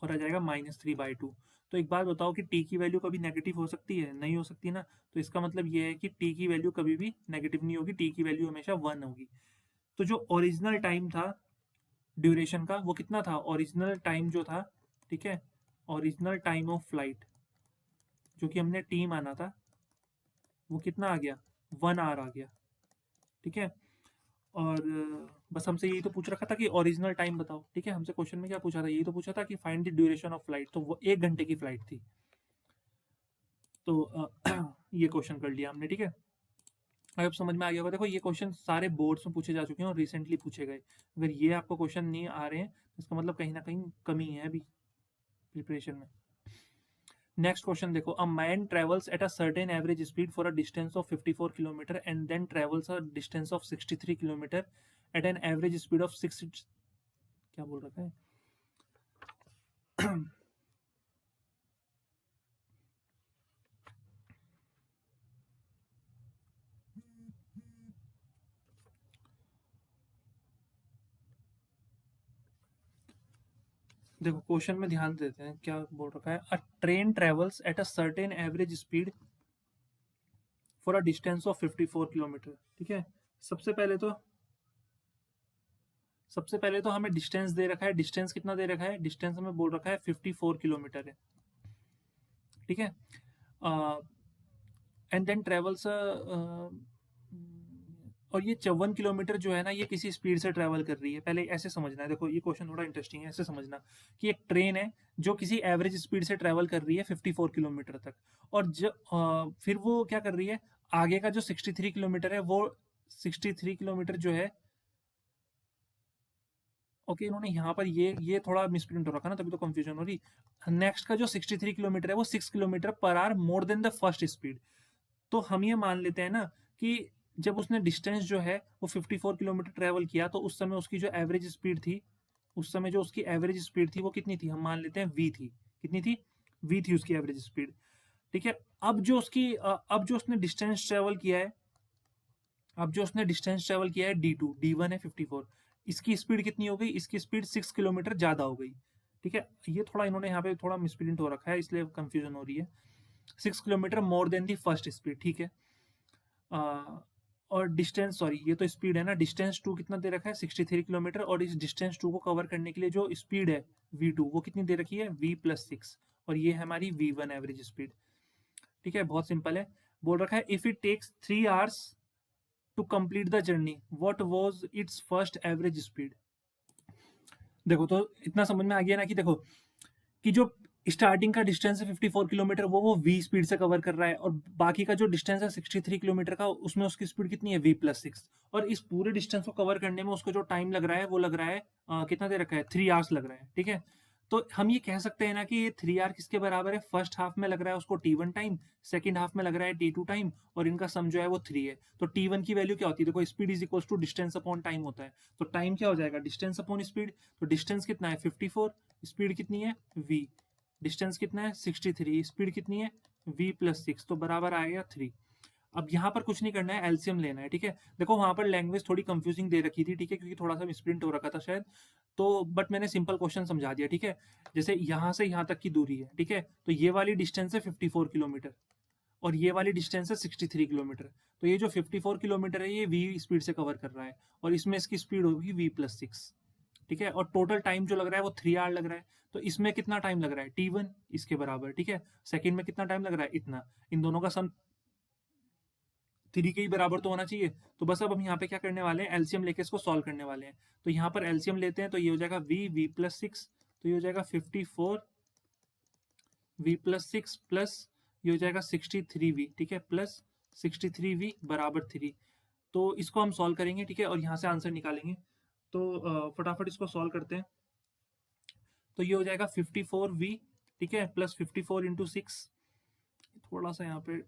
और आ जाएगा -3/2। तो एक बात बताओ कि t की वैल्यू कभी नेगेटिव हो सकती है, नहीं हो सकती ना। तो इसका मतलब ये है कि t की वैल्यू कभी भी नेगेटिव नहीं होगी, t की वैल्यू हमेशा 1 होगी। तो जो ओरिजिनल टाइम था ड्यूरेशन का वो कितना था, ओरिजिनल टाइम जो था, ठीक है, ओरिजिनल टाइम ऑफ फ्लाइट जो कि हमने t माना था वो कितना आ गया, 1 आवर आ गया, ठीक है। और बस हमसे यही तो पूछ रखा था कि ओरिजिनल टाइम बताओ, ठीक है। हमसे क्वेश्चन में क्या पूछा था, यही तो पूछा था कि find the duration of flight, तो वो 1 घंटे की फ्लाइट थी। तो ये क्वेश्चन कर लिया हमने, ठीक है। अब समझ में आ गया होगा। देखो ये क्वेश्चन सारे बोर्ड्स में पूछे जा चुके हैं और रिसेंटली पूछे गए। अगर ये आपको क्वेश्चन नहीं आ रहे हैं तो इसका मतलब कहीं ना कहीं कमी है अभी प्रिपरेशन में। नेक्स्ट क्वेश्चन देखो, a man travels at a certain average speed for a distance of 54 kilometer and then travels a distance of 63 kilometer at an average speed of 6, क्या बोल रखा है देखो क्वेश्चन में ध्यान देते हैं क्या बोल रखा है, अ train travels at a certain average speed for a distance of 54 kilometre, ठीक है। सबसे पहले तो सबसे पहले तो हमें डिस्टेंस दे रखा है, डिस्टेंस कितना दे रखा है, डिस्टेंस हमें बोल रखा है 54 किलोमीटर है, ठीक है। एंड देन ट्रेवल्स और ये 54 किलोमीटर जो है ना ये किसी स्पीड से ट्रैवल कर रही है। पहले ऐसे समझना है, देखो ये क्वेश्चन थोड़ा इंटरेस्टिंग है, ऐसे समझना कि एक ट्रेन है जो किसी एवरेज स्पीड से ट्रैवल कर रही है 54 किलोमीटर तक, और फिर वो क्या कर रही है, आगे का जो 63 किलोमीटर है वो 63 किलोमीटर जो है, ओके इन्होंने यहाँ पर ये थोड़ा मिसप्रिंट हो रखा ना, तभी तो कंफ्यूजन हो रही। नेक्स्ट का जो 63 किलोमीटर है वो 6 kilometre per hour more than the first speed. तो हम ये मान लेते हैं ना कि जब उसने डिस्टेंस जो है वो 54 किलोमीटर ट्रेवल किया तो उस समय उसकी जो एवरेज स्पीड थी, उस समय जो उसकी एवरेज स्पीड थी वो कितनी थी, हम मान लेते हैं v थी। कितनी थी, v थी उसकी एवरेज स्पीड, ठीक है। अब जो उसने डिस्टेंस ट्रेवल किया है, अब जो उसने डिस्टेंस ट्रेवल किया है d2, d1 है 54, इसकी स्पीड कितनी हो गई, इसकी स्पीड 6 किलोमीटर ज़्यादा हो गई, ठीक है। ये थोड़ा इन्होंने यहाँ पे थोड़ा मिसप्रिंट हो रखा है इसलिए कंफ्यूजन हो रही है। 6 kilometre more than the first speed, ठीक है। और डिस्टेंस, सॉरी ये तो स्पीड है ना, डिस्टेंस टू कितना दे रखा है 63 किलोमीटर, और इस डिस्टेंस टू को कवर करने के लिए जो स्पीड है v2 वो कितनी दे रखी है v+6, और ये है हमारी v1 एवरेज स्पीड, ठीक है, बहुत सिंपल है। बोल रखा है if it takes 3 hours to complete the journey what was its first average speed. देखो तो इतना समझ में आ गया ना कि देखो कि जो स्टार्टिंग का डिस्टेंस है 54 किलोमीटर वो वी स्पीड से कवर कर रहा है, और बाकी का जो डिस्टेंस है 63 किलोमीटर का उसमें उसकी स्पीड कितनी है v+6। और इस पूरे डिस्टेंस को कवर करने में उसको जो टाइम लग रहा है वो लग रहा है कितना दे रखा है 3 आवर्स लग रहा है। ठीक है, तो हम ये कह सकते हैं ना कि ये 3 आवर किसके बराबर है, फर्स्ट हाफ में लग रहा है उसको T1 टाइम, सेकंड हाफ में लग रहा है T2 टाइम, और इनका सम जो है वो 3 है। तो T1 की वैल्यू क्या होती है, देखो speed is equal to distance upon time होता है। तो टाइम क्या हो जाएगा, डिस्टेंस अपॉन स्पीड। तो डिस्टेंस कितना है 54, स्पीड कितनी है v, डिस्टेंस कितना है 63, स्पीड कितनी है v+6, तो बराबर आएगा 3। अब यहाँ पर कुछ नहीं करना है, एलसीएम लेना है। ठीक है, देखो वहां पर लैंग्वेज थोड़ी कंफ्यूजिंग दे रखी थी, ठीक है, क्योंकि थोड़ा सा मिसप्रिंट हो रखा था शायद, तो बट मैंने सिंपल क्वेश्चन समझा दिया। ठीक है, जैसे यहाँ से यहाँ तक की दूरी है, ठीक है, तो ये वाली डिस्टेंस है 54 किलोमीटर और ये वाली डिस्टेंस है 63 किलोमीटर। तो ये जो 54 किलोमीटर है ये v स्पीड से कवर कर रहा है, और इसमें इसकी स्पीड होगी v+6। ठीक है, और टोटल टाइम जो लग रहा है वो 3 आवर लग रहा है। तो इसमें कितना टाइम लग रहा है T1 इसके बराबर। ठीक है, सेकंड में कितना टाइम लग रहा है इतना, इन दोनों का सम 3 के ही बराबर तो होना चाहिए। तो बस अब हम यहाँ पे क्या करने वाले हैं, एलसीएम लेके इसको सॉल्व करने वाले हैं। तो यहाँ पर एलसीएम लेते हैं तो ये हो जाएगा v+6, तो ये हो जाएगा 54 v+6 प्लस ये हो जाएगा 63v। ठीक है, प्लस 63v बराबर 3। तो इसको हम सॉल्व करेंगे, ठीक है, और यहाँ से आंसर निकालेंगे। तो फटाफट इसको सॉल्व करते हैं। तो ये हो जाएगा 54v, ठीक है, प्लस 54 इंटू 6, थोड़ा सा यहाँ पे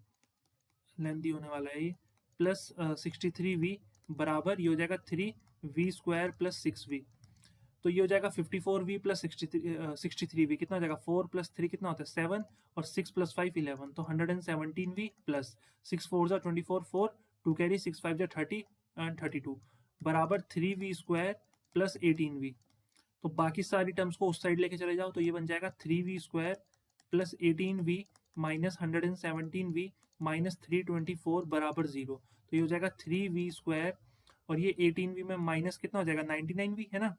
लेंथी होने वाला है ये, प्लस 63v बराबर ये हो जाएगा 3v² प्लस 6v। तो ये हो जाएगा 54v प्लस 63v, कितना हो जाएगा 4 प्लस 3 कितना होता है 7, और 6 प्लस 5 11, तो 117v प्लस 6 4 जा 24, 4 2 कैरी 6 5 जा 30 एंड 32 बराबर 3v² प्लस 18v। तो बाकी सारी टर्म्स को उस साइड लेके चले जाओ, तो ये बन जाएगा 3v² plus 18v minus 117v minus 324 बराबर 0। तो ये हो जाएगा 3v² और ये 18v में माइनस कितना हो जाएगा 99v है ना,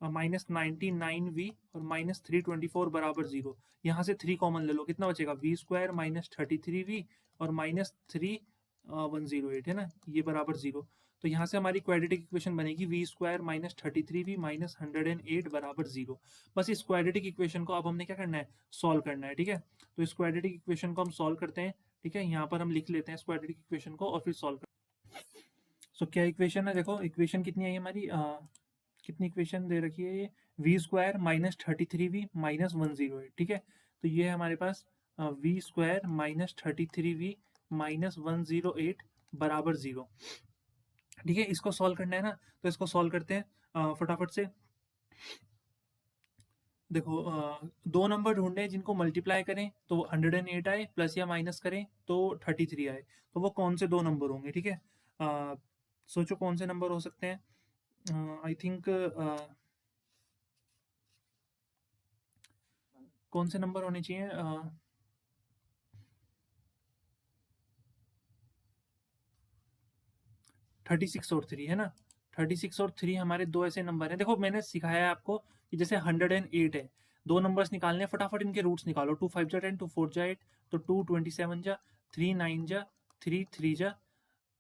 माइनस 99v और माइनस 324 बराबर 0। यहाँ से 3 कॉमन ले लो, कितना बचेगा v² माइनस 33v और माइनस 3108 है ना, ये बराबर 0। तो यहाँ से हमारी क्वाड्रेटिक इक्वेशन बनेगी v² माइनस 33v माइनस 108 बराबर 0। बस इस क्वाड्रेटिक इक्वेशन को अब हमने क्या करना है, सॉल्व करना है। ठीक है, तो इस क्वाड्रेटिक इक्वेशन को हम सॉल्व करते हैं। ठीक है, यहाँ पर हम लिख लेते हैं इस क्वाड्रेटिक इक्वेशन को और फिर सॉल्व करते हैं। सो क्या इक्वेशन है, देखो इक्वेशन कितनी आई हमारी, कितनी इक्वेशन दे रखी है ये, v² माइनस 33v माइनस 108। ठीक है, तो ये है हमारे पास v² माइनस 33v माइनस 108 बराबर 0। ठीक है, इसको सॉल्व करना है ना, तो इसको सॉल्व करते हैं फटाफट से। देखो दो नंबर ढूंढने हैं जिनको मल्टीप्लाई करें तो 108 आए, प्लस या माइनस करें तो 33 आए। तो वो कौन से दो नंबर होंगे, ठीक है, सोचो कौन से नंबर हो सकते हैं। आई थिंक कौन से नंबर होने चाहिए, 36 और 3 है ना। 36 और 3 हमारे दो ऐसे नंबर हैं। देखो मैंने सिखाया है आपको कि जैसे 108 है, दो नंबर्स निकालने हैं, फटाफट इनके रूट्स निकालो। 2 5 जा 10, 2 4 जा 8, तो 2 27 जा, 3 9 जा, 3 3 जा।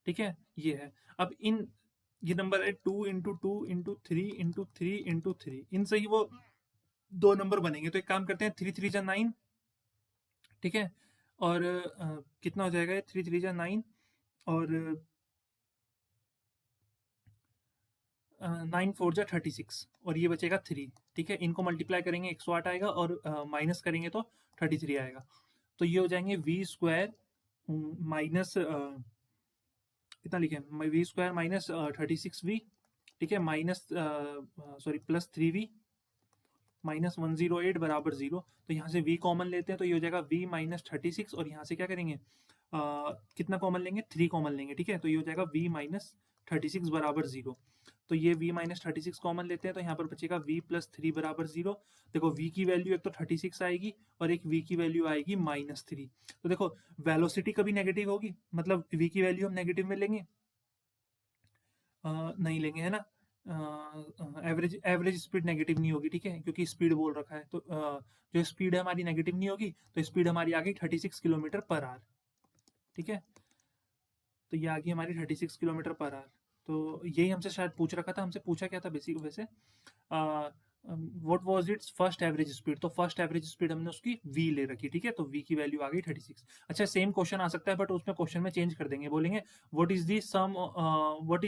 ठीक है, ये है। अब इन ये नंबर है 2 इंटू 2 इंटू 3 इंटू 3 इंटू 3, इनसे ही वो दो नंबर बनेंगे। तो एक काम करते हैं, 3 3 जा 9, ठीक है, और कितना हो जाएगा 3 3 जा 9 और 9 4 जा 36 और ये बचेगा 3। ठीक है, इनको मल्टीप्लाई करेंगे 108 आएगा और माइनस करेंगे तो 33 आएगा। तो ये हो जाएंगे v² माइनस कितना लिखे, v² माइनस 36v, ठीक है, minus sorry plus 3v minus 108 बराबर 0। तो यहाँ से v कॉमन लेते हैं तो ये हो जाएगा v माइनस 36 और यहाँ से क्या करेंगे, कितना कॉमन लेंगे 3 कॉमन लेंगे। ठीक है, तो ये हो जाएगा v माइनस 36 बराबर 0। तो ये v माइनस 36 कॉमन लेते हैं तो यहाँ पर बचेगा v प्लस 3 बराबर 0। देखो v की वैल्यू एक तो 36 आएगी और एक v की वैल्यू आएगी माइनस 3। तो देखो वेलोसिटी कभी नेगेटिव होगी, मतलब v की वैल्यू हम नेगेटिव में लेंगे, नहीं लेंगे है ना, एवरेज स्पीड नेगेटिव नहीं होगी, ठीक है, क्योंकि स्पीड बोल रखा है, तो जो स्पीड है हमारी नेगेटिव नहीं होगी, तो स्पीड हमारी आ गई 36 किलोमीटर पर आवर, ठीक है। तो ये आ गई हमारी 36 किलोमीटर पर आवर। तो यही हमसे शायद पूछ रखा था, हमसे पूछा क्या था बेसिक वैसे, what was its first average speed, तो फर्स्ट एवरेज स्पीड हमने उसकी v ले रखी, ठीक है, तो v की वैल्यू आ गई 36। अच्छा, सेम क्वेश्चन आ सकता है बट उसमें क्वेश्चन में चेंज कर देंगे, बोलेंगे what is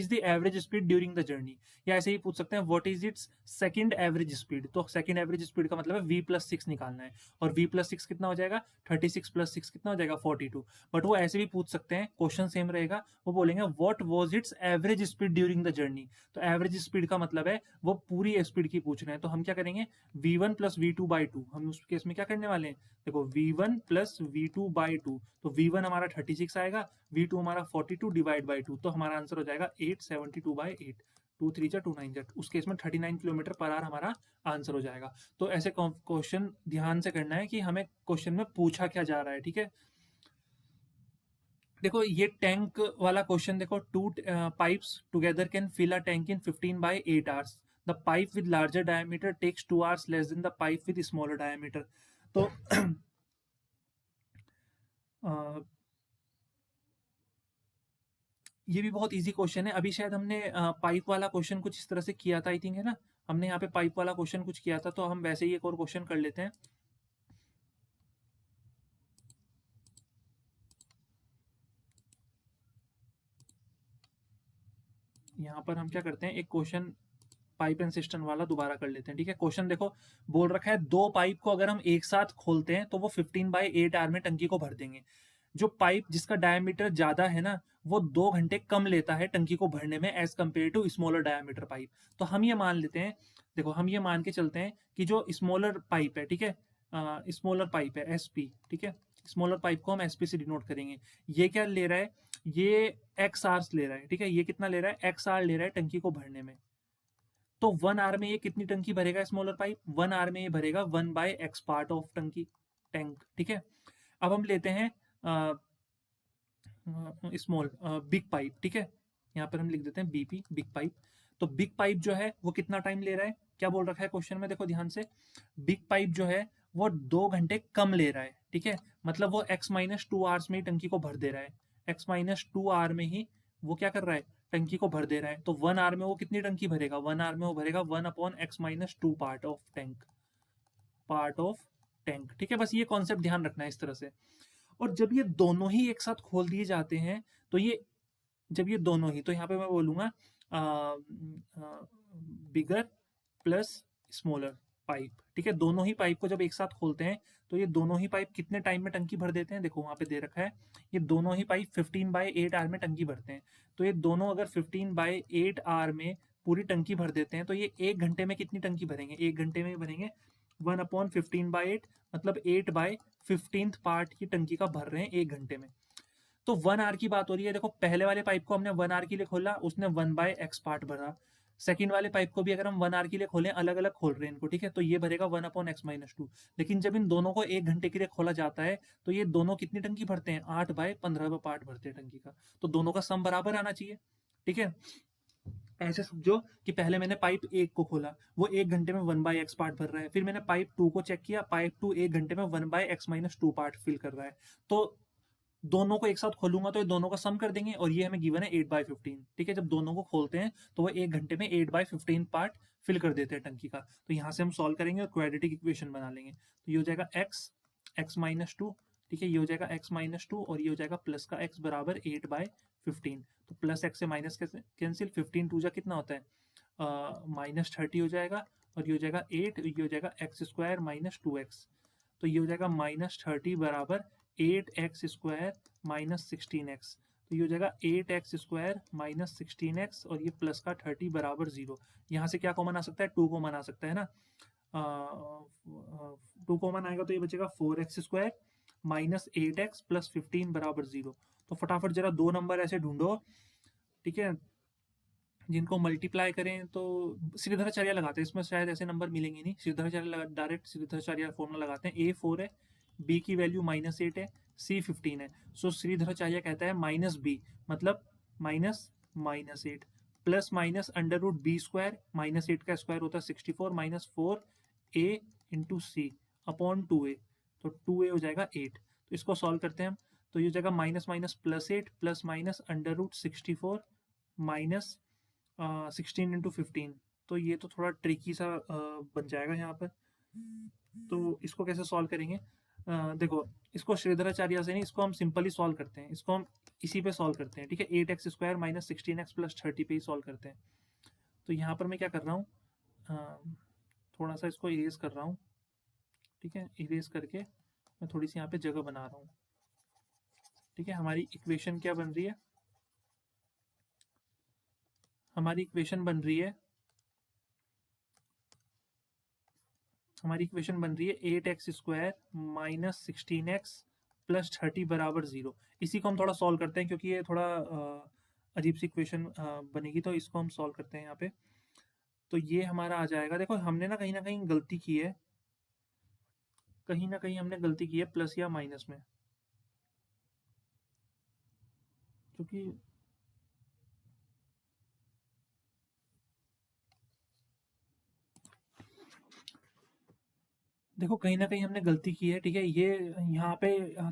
the average speed during the journey, या ऐसे ही पूछ सकते हैं what is it's second average speed, तो सेकंड एवरेज स्पीड का मतलब है v+6 निकालना है, और v+6 कितना हो जाएगा, 36 + 6 कितना हो जाएगा 42। बट वो ऐसे भी पूछ सकते हैं, क्वेश्चन सेम रहेगा, वो बोलेंगे what was it's average speed during the journey, तो एवरेज स्पीड का मतलब है वो पूरी स्पीड की पूछ रहे हैं, तो हम क्या करेंगे, v1 + v2/2, हम उस केस में क्या करने वाले हैं, देखो v1 + v2/2, तो v1 हमारा 36 आएगा, v2 हमारा 42 डिवाइड बाई 2, तो हमारा आंसर हो जाएगा 872/8, 2 3 जा 2 9 जा, उस केस में 39 किलोमीटर पर आवर हमारा आंसर हो जाएगा। तो ऐसे क्वेश्चन ध्यान से करना है कि हमें क्वेश्चन में पूछा क्या जा रहा है, ठीक है। देखो ये टैंक वाला क्वेश्चन देखो, two pipes together can fill a tank in 15/8 hours, the pipe with larger diameter takes 2 hours less than the pipe with smaller diameter. तो ये भी बहुत इजी क्वेश्चन है, अभी शायद हमने पाइप वाला क्वेश्चन कुछ इस तरह से किया था, आई थिंक, है ना, हमने यहाँ पे पाइप वाला क्वेश्चन कुछ किया था, तो हम वैसे ही एक और क्वेश्चन कर लेते हैं। यहाँ पर हम क्या करते हैं, एक क्वेश्चन पाइप एंड सिस्टम वाला दोबारा कर लेते हैं, ठीक है। क्वेश्चन देखो, बोल रखा है दो पाइप को अगर हम एक साथ खोलते हैं तो वो 15/8 आवर में टंकी को भर देंगे। जो पाइप जिसका डायमीटर ज्यादा है ना, वो 2 घंटे कम लेता है टंकी को भरने में as compare to smaller diameter pipe. तो हम ये मान लेते हैं, देखो हम ये मान के चलते हैं कि जो स्मॉलर पाइप है, ठीक है, स्मॉलर पाइप है SP, ठीक है, स्मॉलर पाइप को हम SP से डिनोट करेंगे। ये क्या ले रहा है, ये एक्स आवर्स ले रहा है, ठीक है, ये कितना ले रहा है, एक्स आवर ले रहा है टंकी को भरने में। तो 1 आवर में ये कितनी टंकी भरेगा स्मॉलर पाइप, 1 आवर में ये भरेगा 1/x पार्ट ऑफ टंकी टैंक, ठीक है। अब हम लेते हैं स्मॉल बिग पाइप, ठीक है, यहाँ पर हम लिख देते हैं BP, बिग पाइप। तो बिग पाइप जो है वो कितना टाइम ले रहा है, क्या बोल रखा है क्वेश्चन में, देखो ध्यान से, बिग पाइप जो है वो 2 घंटे कम ले रहा है, ठीक है, मतलब वो x-2 आवर्स में ही टंकी को भर दे रहा है, x-2 आवर में ही वो क्या कर रहा है, टंकी को भर दे रहा है। तो 1 आवर में वो कितनी टंकी भरेगा, 1 आवर में वो भरेगा 1/x-2 पार्ट ऑफ टैंक, ठीक है। बस ये कॉन्सेप्ट ध्यान रखना है इस तरह से। और जब ये दोनों ही एक साथ खोल दिए जाते हैं, तो ये जब ये दोनों ही, तो यहाँ पे मैं बोलूंगा बिगर प्लस स्मॉलर पाइप, ठीक है, दोनों ही पाइप को जब एक साथ खोलते हैं तो ये दोनों ही पाइप कितने टाइम में टंकी भर देते हैं, देखो वहां पे दे रखा है, ये दोनों ही पाइप 15/8 आवर में टंकी भरते हैं। तो ये दोनों अगर 15/8 आवर में पूरी टंकी भर देते हैं, तो ये 1 घंटे में कितनी टंकी भरेंगे, 1 घंटे में भरेंगे 1/15/8, मतलब 8/15 पार्ट की टंकी का भर रहे हैं 1 घंटे में। तो 1 आवर की बात हो रही है, देखो पहले वाले पाइप को हमने 1 आवर के लिए खोला, उसने 1/x पार्ट भरा। सेकंड वाले पाइप को भी अगर हम 1 आवर के लिए खोलें, अलग अलग खोल रहे हैं इनको, ठीक है, तो ये भरेगा 1/x-2। लेकिन जब इन दोनों को 1 घंटे के लिए खोला जाता है, तो ये दोनों कितनी टंकी भरते हैं, 8/15 पार्ट भरते हैं टंकी का। तो दोनों का सम बराबर आना चाहिए, ठीक है। ऐसे समझो कि पहले मैंने पाइप 1 को खोला, वो 1 घंटे में 1/x पार्ट भर रहा है, फिर मैंने पाइप 2 को चेक किया, पाइप 2 1 घंटे में 1/x-2 पार्ट फिल कर रहा है। तो दोनों को एक साथ खोलूंगा तो ये दोनों का सम कर देंगे, और ये हमें गिवन है 8/15, ठीक है। जब दोनों को खोलते हैं तो वो 1 घंटे में 8/15 पार्ट फिल कर देते हैं टंकी का। तो यहाँ से हम सॉल्व करेंगे और क्वाड्रेटिक इक्वेशन बना लेंगे। तो ये हो जाएगा x-2, ठीक है, ये हो जाएगा x-2, और ये हो जाएगा प्लस का x बराबर 8/15। तो प्लस x से माइनस कैंसिल, 15 जा कितना होता है, -30 हो जाएगा, और ये हो जाएगा 8, ये हो जाएगा x² - 2x। तो ये हो जाएगा -30 बराबर 8x² - 16x। तो ये हो जाएगा 8x² - 16x, और ये प्लस का 30 बराबर 0। यहाँ से क्या कॉमन आ सकता है, 2 कॉमन आ सकता है ना, 2 कॉमन आएगा तो ये बचेगा 4x² - 8x + 15 बराबर 0। तो फटाफट जरा दो नंबर ऐसे ढूंढो, ठीक है, जिनको मल्टीप्लाई करें तो श्रीधराचार्य लगाते हैं, इसमें शायद ऐसे नंबर मिलेंगे नहीं, श्रीधराचार्य डायरेक्ट श्रीधराचार्य फॉर्मूला लगाते हैं, A 4 है, B की वैल्यू -8 है, C 15 है। सो श्रीधराचार्य कहता है -B, मतलब -8 plus minus under root B square, minus 8 का स्क्वायर होता है 64, माइनस 4a इंटू सी अपॉन 2a, तो 2a हो जाएगा 8। तो इसको सॉल्व करते हैं हम, तो ये हो जाएगा minus minus plus 8 plus minus under root 64 minus 16 into 15। तो ये तो थोड़ा ट्रिकी सा बन जाएगा यहाँ पर। तो इसको कैसे सॉल्व करेंगे? देखो, इसको श्रीधराचार्य से नहीं, इसको हम सिंपली सॉल्व करते हैं, इसको हम इसी पे सॉल्व करते हैं, ठीक है। 8x square minus 16x plus 30 पे ही सॉल्व करते हैं। तो यहाँ पर मैं क्या कर रहा हूँ, थोड़ा सा इसको इरेज कर रहा हूँ, ठीक है। इरेज करके मैं थोड़ी सी यहाँ पे जगह बना रहा हूँ, ठीक है। हमारी इक्वेशन क्या बन रही है? हमारी इक्वेशन बन रही है, हमारी इक्वेशन बन रही है 8x square minus 16x plus 30 बराबर 0। इसी को हम थोड़ा सॉल्व करते हैं, क्योंकि ये थोड़ा अजीब सी इक्वेशन बनेगी, तो इसको हम सॉल्व करते हैं यहाँ पे। तो ये हमारा आ जाएगा, देखो हमने ना कहीं गलती की है, कहीं ना कहीं हमने गलती की है प्लस या माइनस में, क्योंकि देखो कहीं ना कहीं हमने गलती की है, ठीक है। ये यहाँ पे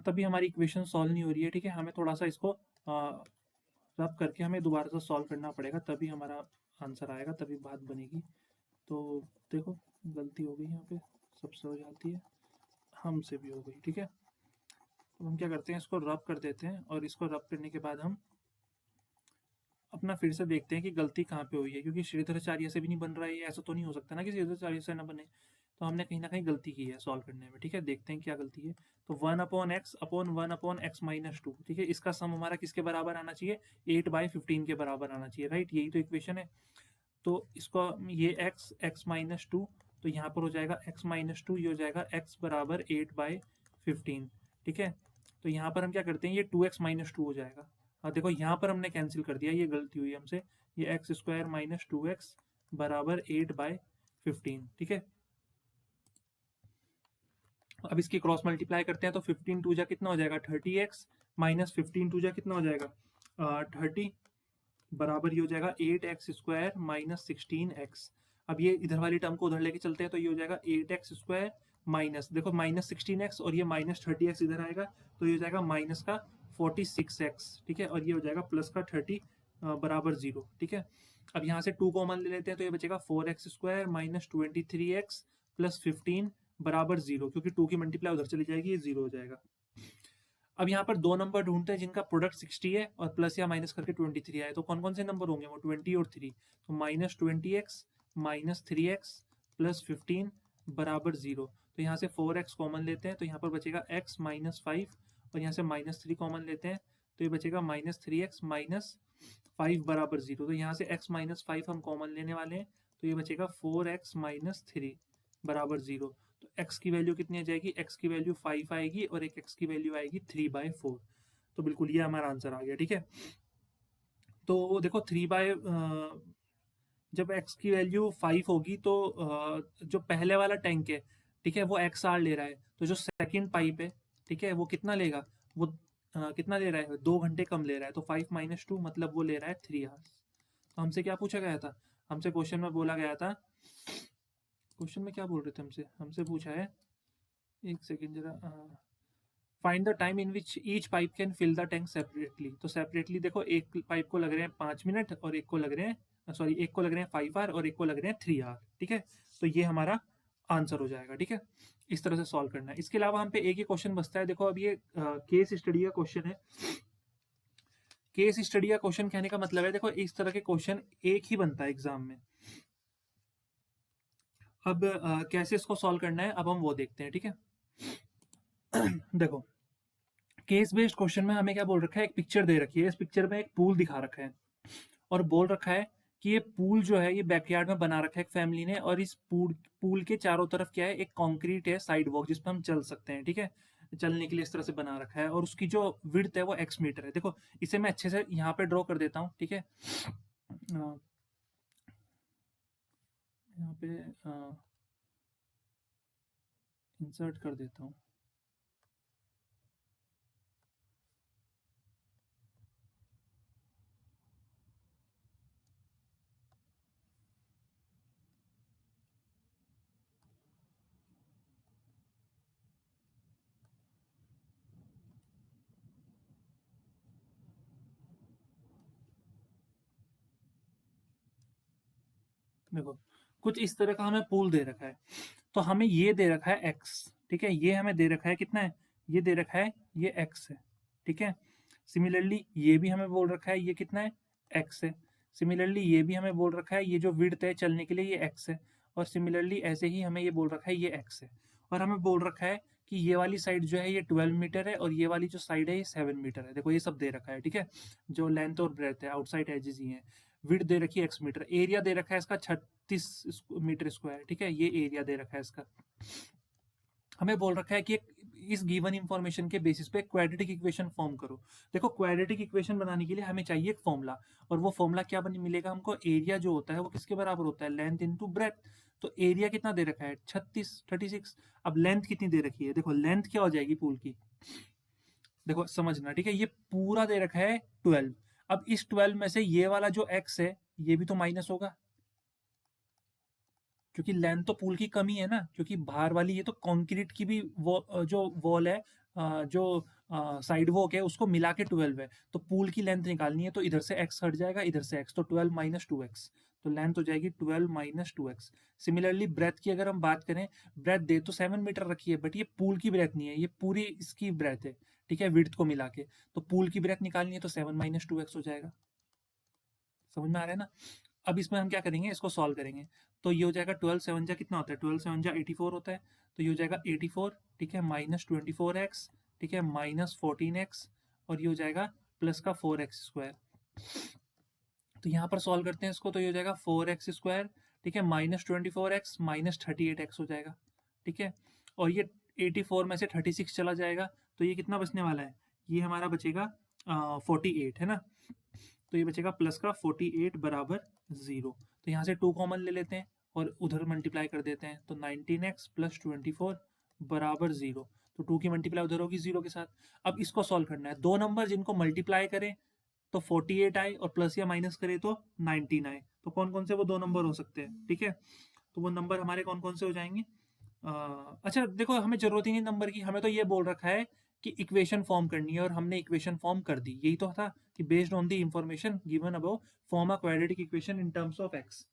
तभी हमारी इक्वेशन सॉल्व नहीं हो रही है, ठीक है। हमें थोड़ा सा इसको रब करके हमें दोबारा से सॉल्व करना पड़ेगा, तभी हमारा आंसर आएगा, तभी बात बनेगी। तो देखो गलती हो गई यहाँ पे, सबसे हो जाती है, हमसे भी हो गई, ठीक है। तो हम क्या करते हैं, इसको रब कर देते हैं, और इसको रब करने के बाद हम अपना फिर से देखते हैं कि गलती कहाँ पे हुई है, क्योंकि श्रीधराचार्य से भी नहीं बन रहा है, ऐसा तो नहीं हो सकता ना कि श्रीधराचार्य से ना बने। तो हमने कहीं ना कहीं गलती की है सॉल्व करने में, ठीक है। देखते हैं क्या गलती है। तो 1/x अपॉन 1/x माइनस 2, ठीक है। इसका सम हमारा किसके बराबर आना चाहिए? 8/15 के बराबर आना चाहिए, राइट। यही तो इक्वेशन है। तो इसको ये x माइनस 2, तो यहाँ पर हो जाएगा x माइनस 2, ये हो जाएगा x बराबर 8/15, ठीक है। तो यहाँ पर हम क्या करते हैं, ये 2x माइनस 2 हो जाएगा। और देखो यहाँ पर हमने कैंसिल कर दिया, ये गलती हुई हमसे। ये एक्स स्क्वायर माइनस 2x बराबर 8/15, ठीक है। अब इसकी क्रॉस मल्टीप्लाई करते हैं, तो 15 टू जा कितना हो जाएगा 30x, माइनस 15 टू जा कितना हो जाएगा 30, बराबर ये हो जाएगा 8x स्क्वायर माइनस 16x। अब ये इधर वाली टर्म को उधर लेके चलते हैं, तो ये हो जाएगा 8x स्क्वायर माइनस, देखो माइनस 16x और ये माइनस 30x इधर आएगा, तो ये हो जाएगा माइनस का 46x, ठीक है। और ये हो जाएगा प्लस का 30 बराबर 0, ठीक है। अब यहाँ से 2 कॉमन ले लेते हैं, तो ये बचेगा 4x square minus 23x plus 15 बराबर 0, क्योंकि 2 की मल्टीप्लाई उधर चली जाएगी, ये 0 हो जाएगा। अब यहाँ पर दो नंबर ढूंढते हैं जिनका प्रोडक्ट 60 है और प्लस या माइनस करके 23 आए, तो कौन कौन से नंबर होंगे? वो 20 और 3। तो minus 20x minus 3x plus 15 बराबर 0। तो यहाँ से 4x कॉमन लेते हैं, तो यहाँ पर बचेगा x माइनस 5, और यहाँ से माइनस 3 कॉमन लेते हैं, तो ये बचेगा माइनस 3x माइनस 5 बराबर 0। तो यहाँ से x माइनस 5 हम कॉमन लेने वाले हैं, तो ये बचेगा 4x माइनस 3 बराबर 0। तो x की वैल्यू कितनी आ जाएगी? x की वैल्यू 5 आएगी, और एक x की वैल्यू आएगी 3/4। तो बिल्कुल ये हमारा आंसर आ गया, ठीक है। तो देखो जब x की वैल्यू 5 होगी, तो जो पहले वाला टैंक है, ठीक है, वो XR ले रहा है, तो जो सेकंड पाइप है, ठीक है, वो कितना लेगा? वो कितना ले रहा है? 2 घंटे कम ले रहा है, तो 5 माइनस 2 मतलब वो ले रहा है 3 आवर्स। तो हमसे क्या पूछा गया था? हमसे क्वेश्चन में बोला गया था, क्वेश्चन में क्या बोल रहे थे हमसे? हमसे पूछा है, एक सेकेंड जरा, find the time in which each pipe can fill the tank separately. तो सेपरेटली देखो, एक पाइप को लग रहे हैं 5 मिनट, और एक को लग रहे हैं, सॉरी, एक को लग रहे हैं 5 आवर, और एक को लग रहे हैं 3 आवर, ठीक है। तो ये हमारा आंसर हो जाएगा, ठीक है। इस तरह से सॉल्व करना है। इसके अलावा हम पे एक ही क्वेश्चन बचता है। देखो अब ये केस स्टडी का क्वेश्चन है। केस स्टडी का क्वेश्चन कहने का मतलब है, देखो इस तरह के क्वेश्चन एक ही बनता है एग्जाम में। अब कैसे इसको सॉल्व करना है, अब हम वो देखते हैं, ठीक है। देखो, केस बेस्ड क्वेश्चन में हमें क्या बोल रखा है, एक पिक्चर दे रखी है, इस पिक्चर में एक पूल दिखा रखा है, और बोल रखा है कि ये पूल जो है, ये बैकयार्ड में बना रखा है एक फैमिली ने, और इस पूल के चारों तरफ क्या है, एक कंक्रीट है साइड वॉक, जिस पर हम चल सकते हैं, ठीक है। चलने के लिए इस तरह से बना रखा है, और उसकी जो विड्थ है वो x मीटर है। देखो इसे मैं अच्छे से यहाँ पे ड्रॉ कर देता हूँ, ठीक है। यहाँ पे इंसर्ट कर देता हूँ। देखो कुछ इस तरह का हमें पूल दे रखा है, तो हमें ये दे रखा है x, ठीक है, ये हमें दे रखा है कितना है, ये दे रखा है ये x है, ठीक है। सिमिलरली ये भी हमें बोल रखा है ये कितना है, x है। सिमिलरली ये भी हमें बोल रखा है ये जो विड्थ है चलने के लिए ये x है, और सिमिलरली ऐसे ही हमें ये बोल रखा है ये x है, और हमें बोल रखा है कि ये वाली साइड जो है ये 12 मीटर है और ये वाली जो साइड है ये 7 मीटर है। देखो ये सब दे रखा है, ठीक है, जो लेंथ और ब्रेथ है, आउटसाइड एजेस ही हैं। विड्थ दे रखी है x मीटर, एरिया दे रखा है इसका 36 मीटर स्क्वायर, ठीक है, ये एरिया दे रखा है इसका। हमें बोल रखा है कि इस गिवन इंफॉर्मेशन के बेसिस पे क्वाड्रेटिक इक्वेशन फॉर्म करो। देखो क्वाड्रेटिक इक्वेशन बनाने के लिए हमें चाहिए एक फॉर्मूला, और वो फॉर्मूला क्या बनी मिलेगा हमको, एरिया जो होता है वो किसके बराबर होता है, लेंथ इनटू ब्रेथ। तो एरिया कितना दे रखा है 36। अब लेंथ कितनी दे रखी है, देखो लेंथ क्या हो जाएगी पूल की, देखो समझना, ठीक है, ये पूरा दे रखा है 12। अब इस 12 में से ये वाला जो x है ये भी तो माइनस होगा, क्योंकि लेंथ तो पूल की कमी है ना, क्योंकि बाहर वाली ये तो कंक्रीट की भी जो वॉल है, जो साइड वॉक है उसको मिला के 12 है, तो पूल की लेंथ निकालनी है, तो इधर से x हट जाएगा, इधर से x, तो 12 माइनस 2x, तो लेंथ हो जाएगी 12 माइनस 2x। सिमिलरली ब्रेथ की अगर हम बात करें, ब्रेथ दे तो 7 मीटर रखी है, बट ये पूल की ब्रेथ नहीं है, ये पूरी इसकी ब्रेथ है, ठीक है, विड्थ को मिला के, तो पूल की ब्रेथ निकालनी है तो 7 माइनस 2x हो जाएगा। समझ में आ रहा है ना। अब इसमें हम क्या करेंगे, इसको सॉल्व करेंगे, तो ये हो जाएगा 12 7 जा कितना होता है, 12 7 जा 84 होता है, तो ये हो जाएगा 84, ठीक है, माइनस 24x, ठीक है, माइनस 14x, और ये हो जाएगा प्लस का 4x स्क्वायर। तो यहाँ पर सॉल्व करते हैं इसको, तो ये हो जाएगा 4x स्क्वायर, ठीक है, माइनस 24x माइनस 38x हो जाएगा, ठीक है, और ये 84 में से 36 चला जाएगा, तो ये कितना बचने वाला है, ये हमारा बचेगा 48 है ना, तो ये बचेगा प्लस का 48 बराबर 0। तो यहाँ से 2 कॉमन ले लेते हैं और उधर मल्टीप्लाई कर देते हैं, तो 19x प्लस 24 बराबर 0, तो 2 की मल्टीप्लाई उधर होगी 0 के साथ। अब इसको सॉल्व करना है, दो नंबर जिनको मल्टीप्लाई करें तो 48 आए और प्लस या माइनस करें तो 19 आए, तो कौन कौन से वो दो नंबर हो सकते हैं, ठीक है, तो वो नंबर हमारे कौन कौन से हो जाएंगे। अच्छा देखो हमें जरूरत ही नहीं नंबर की, हमें तो ये बोल रखा है कि इक्वेशन फॉर्म करनी है, और हमने इक्वेशन फॉर्म कर दी, यही तो था कि based on the information given above form a quadratic equation in terms of X.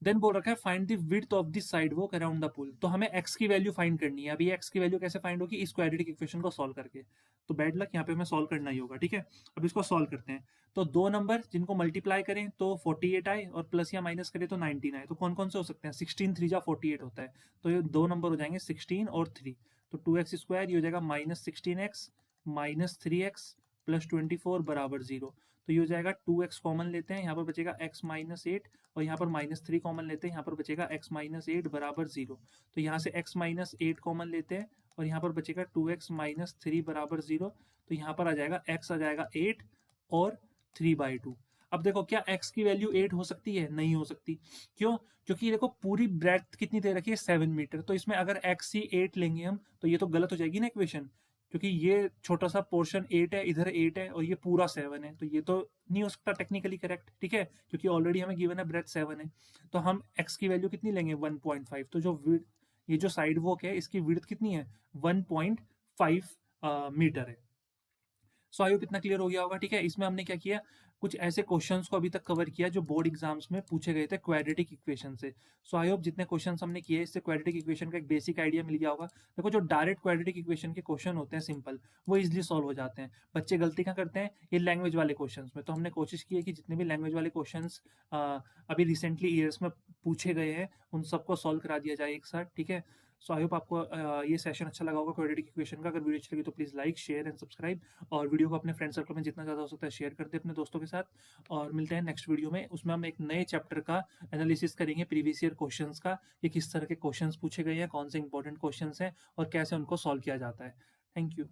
Then बोल रखा है find the width of the sidewalk around the pool, तो हमें x की वैल्यू फाइंड करनी है। अभी x की वैल्यू कैसे फाइंड होगी, इस क्वाड्रेटिक इक्वेशन को सॉल्व करके, तो बैड लक यहाँ पे हमें सॉल्व करना ही होगा, ठीक है। अब इसको सॉल्व करते हैं, तो दो नंबर जिनको मल्टीप्लाई करें तो 48 आए और प्लस या माइनस करें तो 19 आए, तो कौन कौन से हो सकते हैं, 16 3 जा 48 होता है, तो ये दो नंबर हो जाएंगे 16 और 3, तो 2x स्क्वायर ये हो जाएगा minus 16x minus 3x plus 24 बराबर 0, तो ये हो जाएगा 2x कॉमन लेते हैं, यहाँ पर बचेगा x माइनस 8, और यहाँ पर माइनस 3 कॉमन लेते हैं, यहाँ पर बचेगा x माइनस 8 बराबर 0, तो यहाँ से x माइनस 8 कॉमन लेते हैं और यहाँ पर बचेगा 2x माइनस 3 बराबर 0, तो यहाँ पर आ जाएगा x आ जाएगा 8 और 3/2। अब देखो क्या x की वैल्यू 8 हो सकती है, नहीं हो सकती, क्यों, क्योंकि देखो पूरी ब्रेथ कितनी दे रखी है 7 मीटर, तो इसमें अगर x ही 8 लेंगे हम तो ये तो गलत हो जाएगी ना इक्वेशन, क्योंकि ये छोटा सा पोर्शन 8 है, इधर 8 है और ये पूरा 7 है, तो ये तो नहीं हो सकता टेक्निकली करेक्ट, ठीक है, क्योंकि ऑलरेडी हमें गिवन है ब्रेथ 7 है, तो हम x की वैल्यू कितनी लेंगे 1.5, तो जो ये जो साइड वॉक है इसकी विड्थ कितनी है 1.5 मीटर है। सो आई होप इतना क्लियर हो गया होगा, ठीक है। इसमें हमने क्या किया, कुछ ऐसे क्वेश्चंस को अभी तक कवर किया जो बोर्ड एग्जाम्स में पूछे गए थे क्वाड्रेटिक इक्वेशन से। सो आई होप जितने क्वेश्चंस हमने किए इससे क्वाड्रेटिक इक्वेशन का एक बेसिक आइडिया मिल गया होगा। देखो जो डायरेक्ट क्वाड्रेटिक इक्वेशन के क्वेश्चन होते हैं सिंपल, वो इजिली सॉल्व हो जाते हैं। बच्चे गलती क्या करते हैं ये लैंग्वेज वाले क्वेश्चन में, तो हमने कोशिश की है कि जितने भी लैंग्वेज वाले क्वेश्चन अभी रिसेंटली ईयर्स में पूछे गए हैं उन सबको सॉल्व करा दिया जाए एक साथ, ठीक है। सो आई होप आपको ये सेशन अच्छा लगा होगा क्वाड्रेटिक इक्वेशन का। अगर वीडियो अच्छी लगी तो please like share and subscribe, और वीडियो को अपने फ्रेंड सर्कल में जितना ज़्यादा हो सकता है शेयर कर दे अपने दोस्तों के साथ। और मिलते हैं नेक्स्ट वीडियो में, उसमें हम एक नए चैप्टर का एनालिसिस करेंगे प्रीवियस ईयर क्वेश्चंस का, कि किस तरह के क्वेश्चंस पूछे गए हैं, कौन से इंपॉर्टेंट क्वेश्चंस हैं और कैसे उनको सॉल्व किया जाता है। Thank you.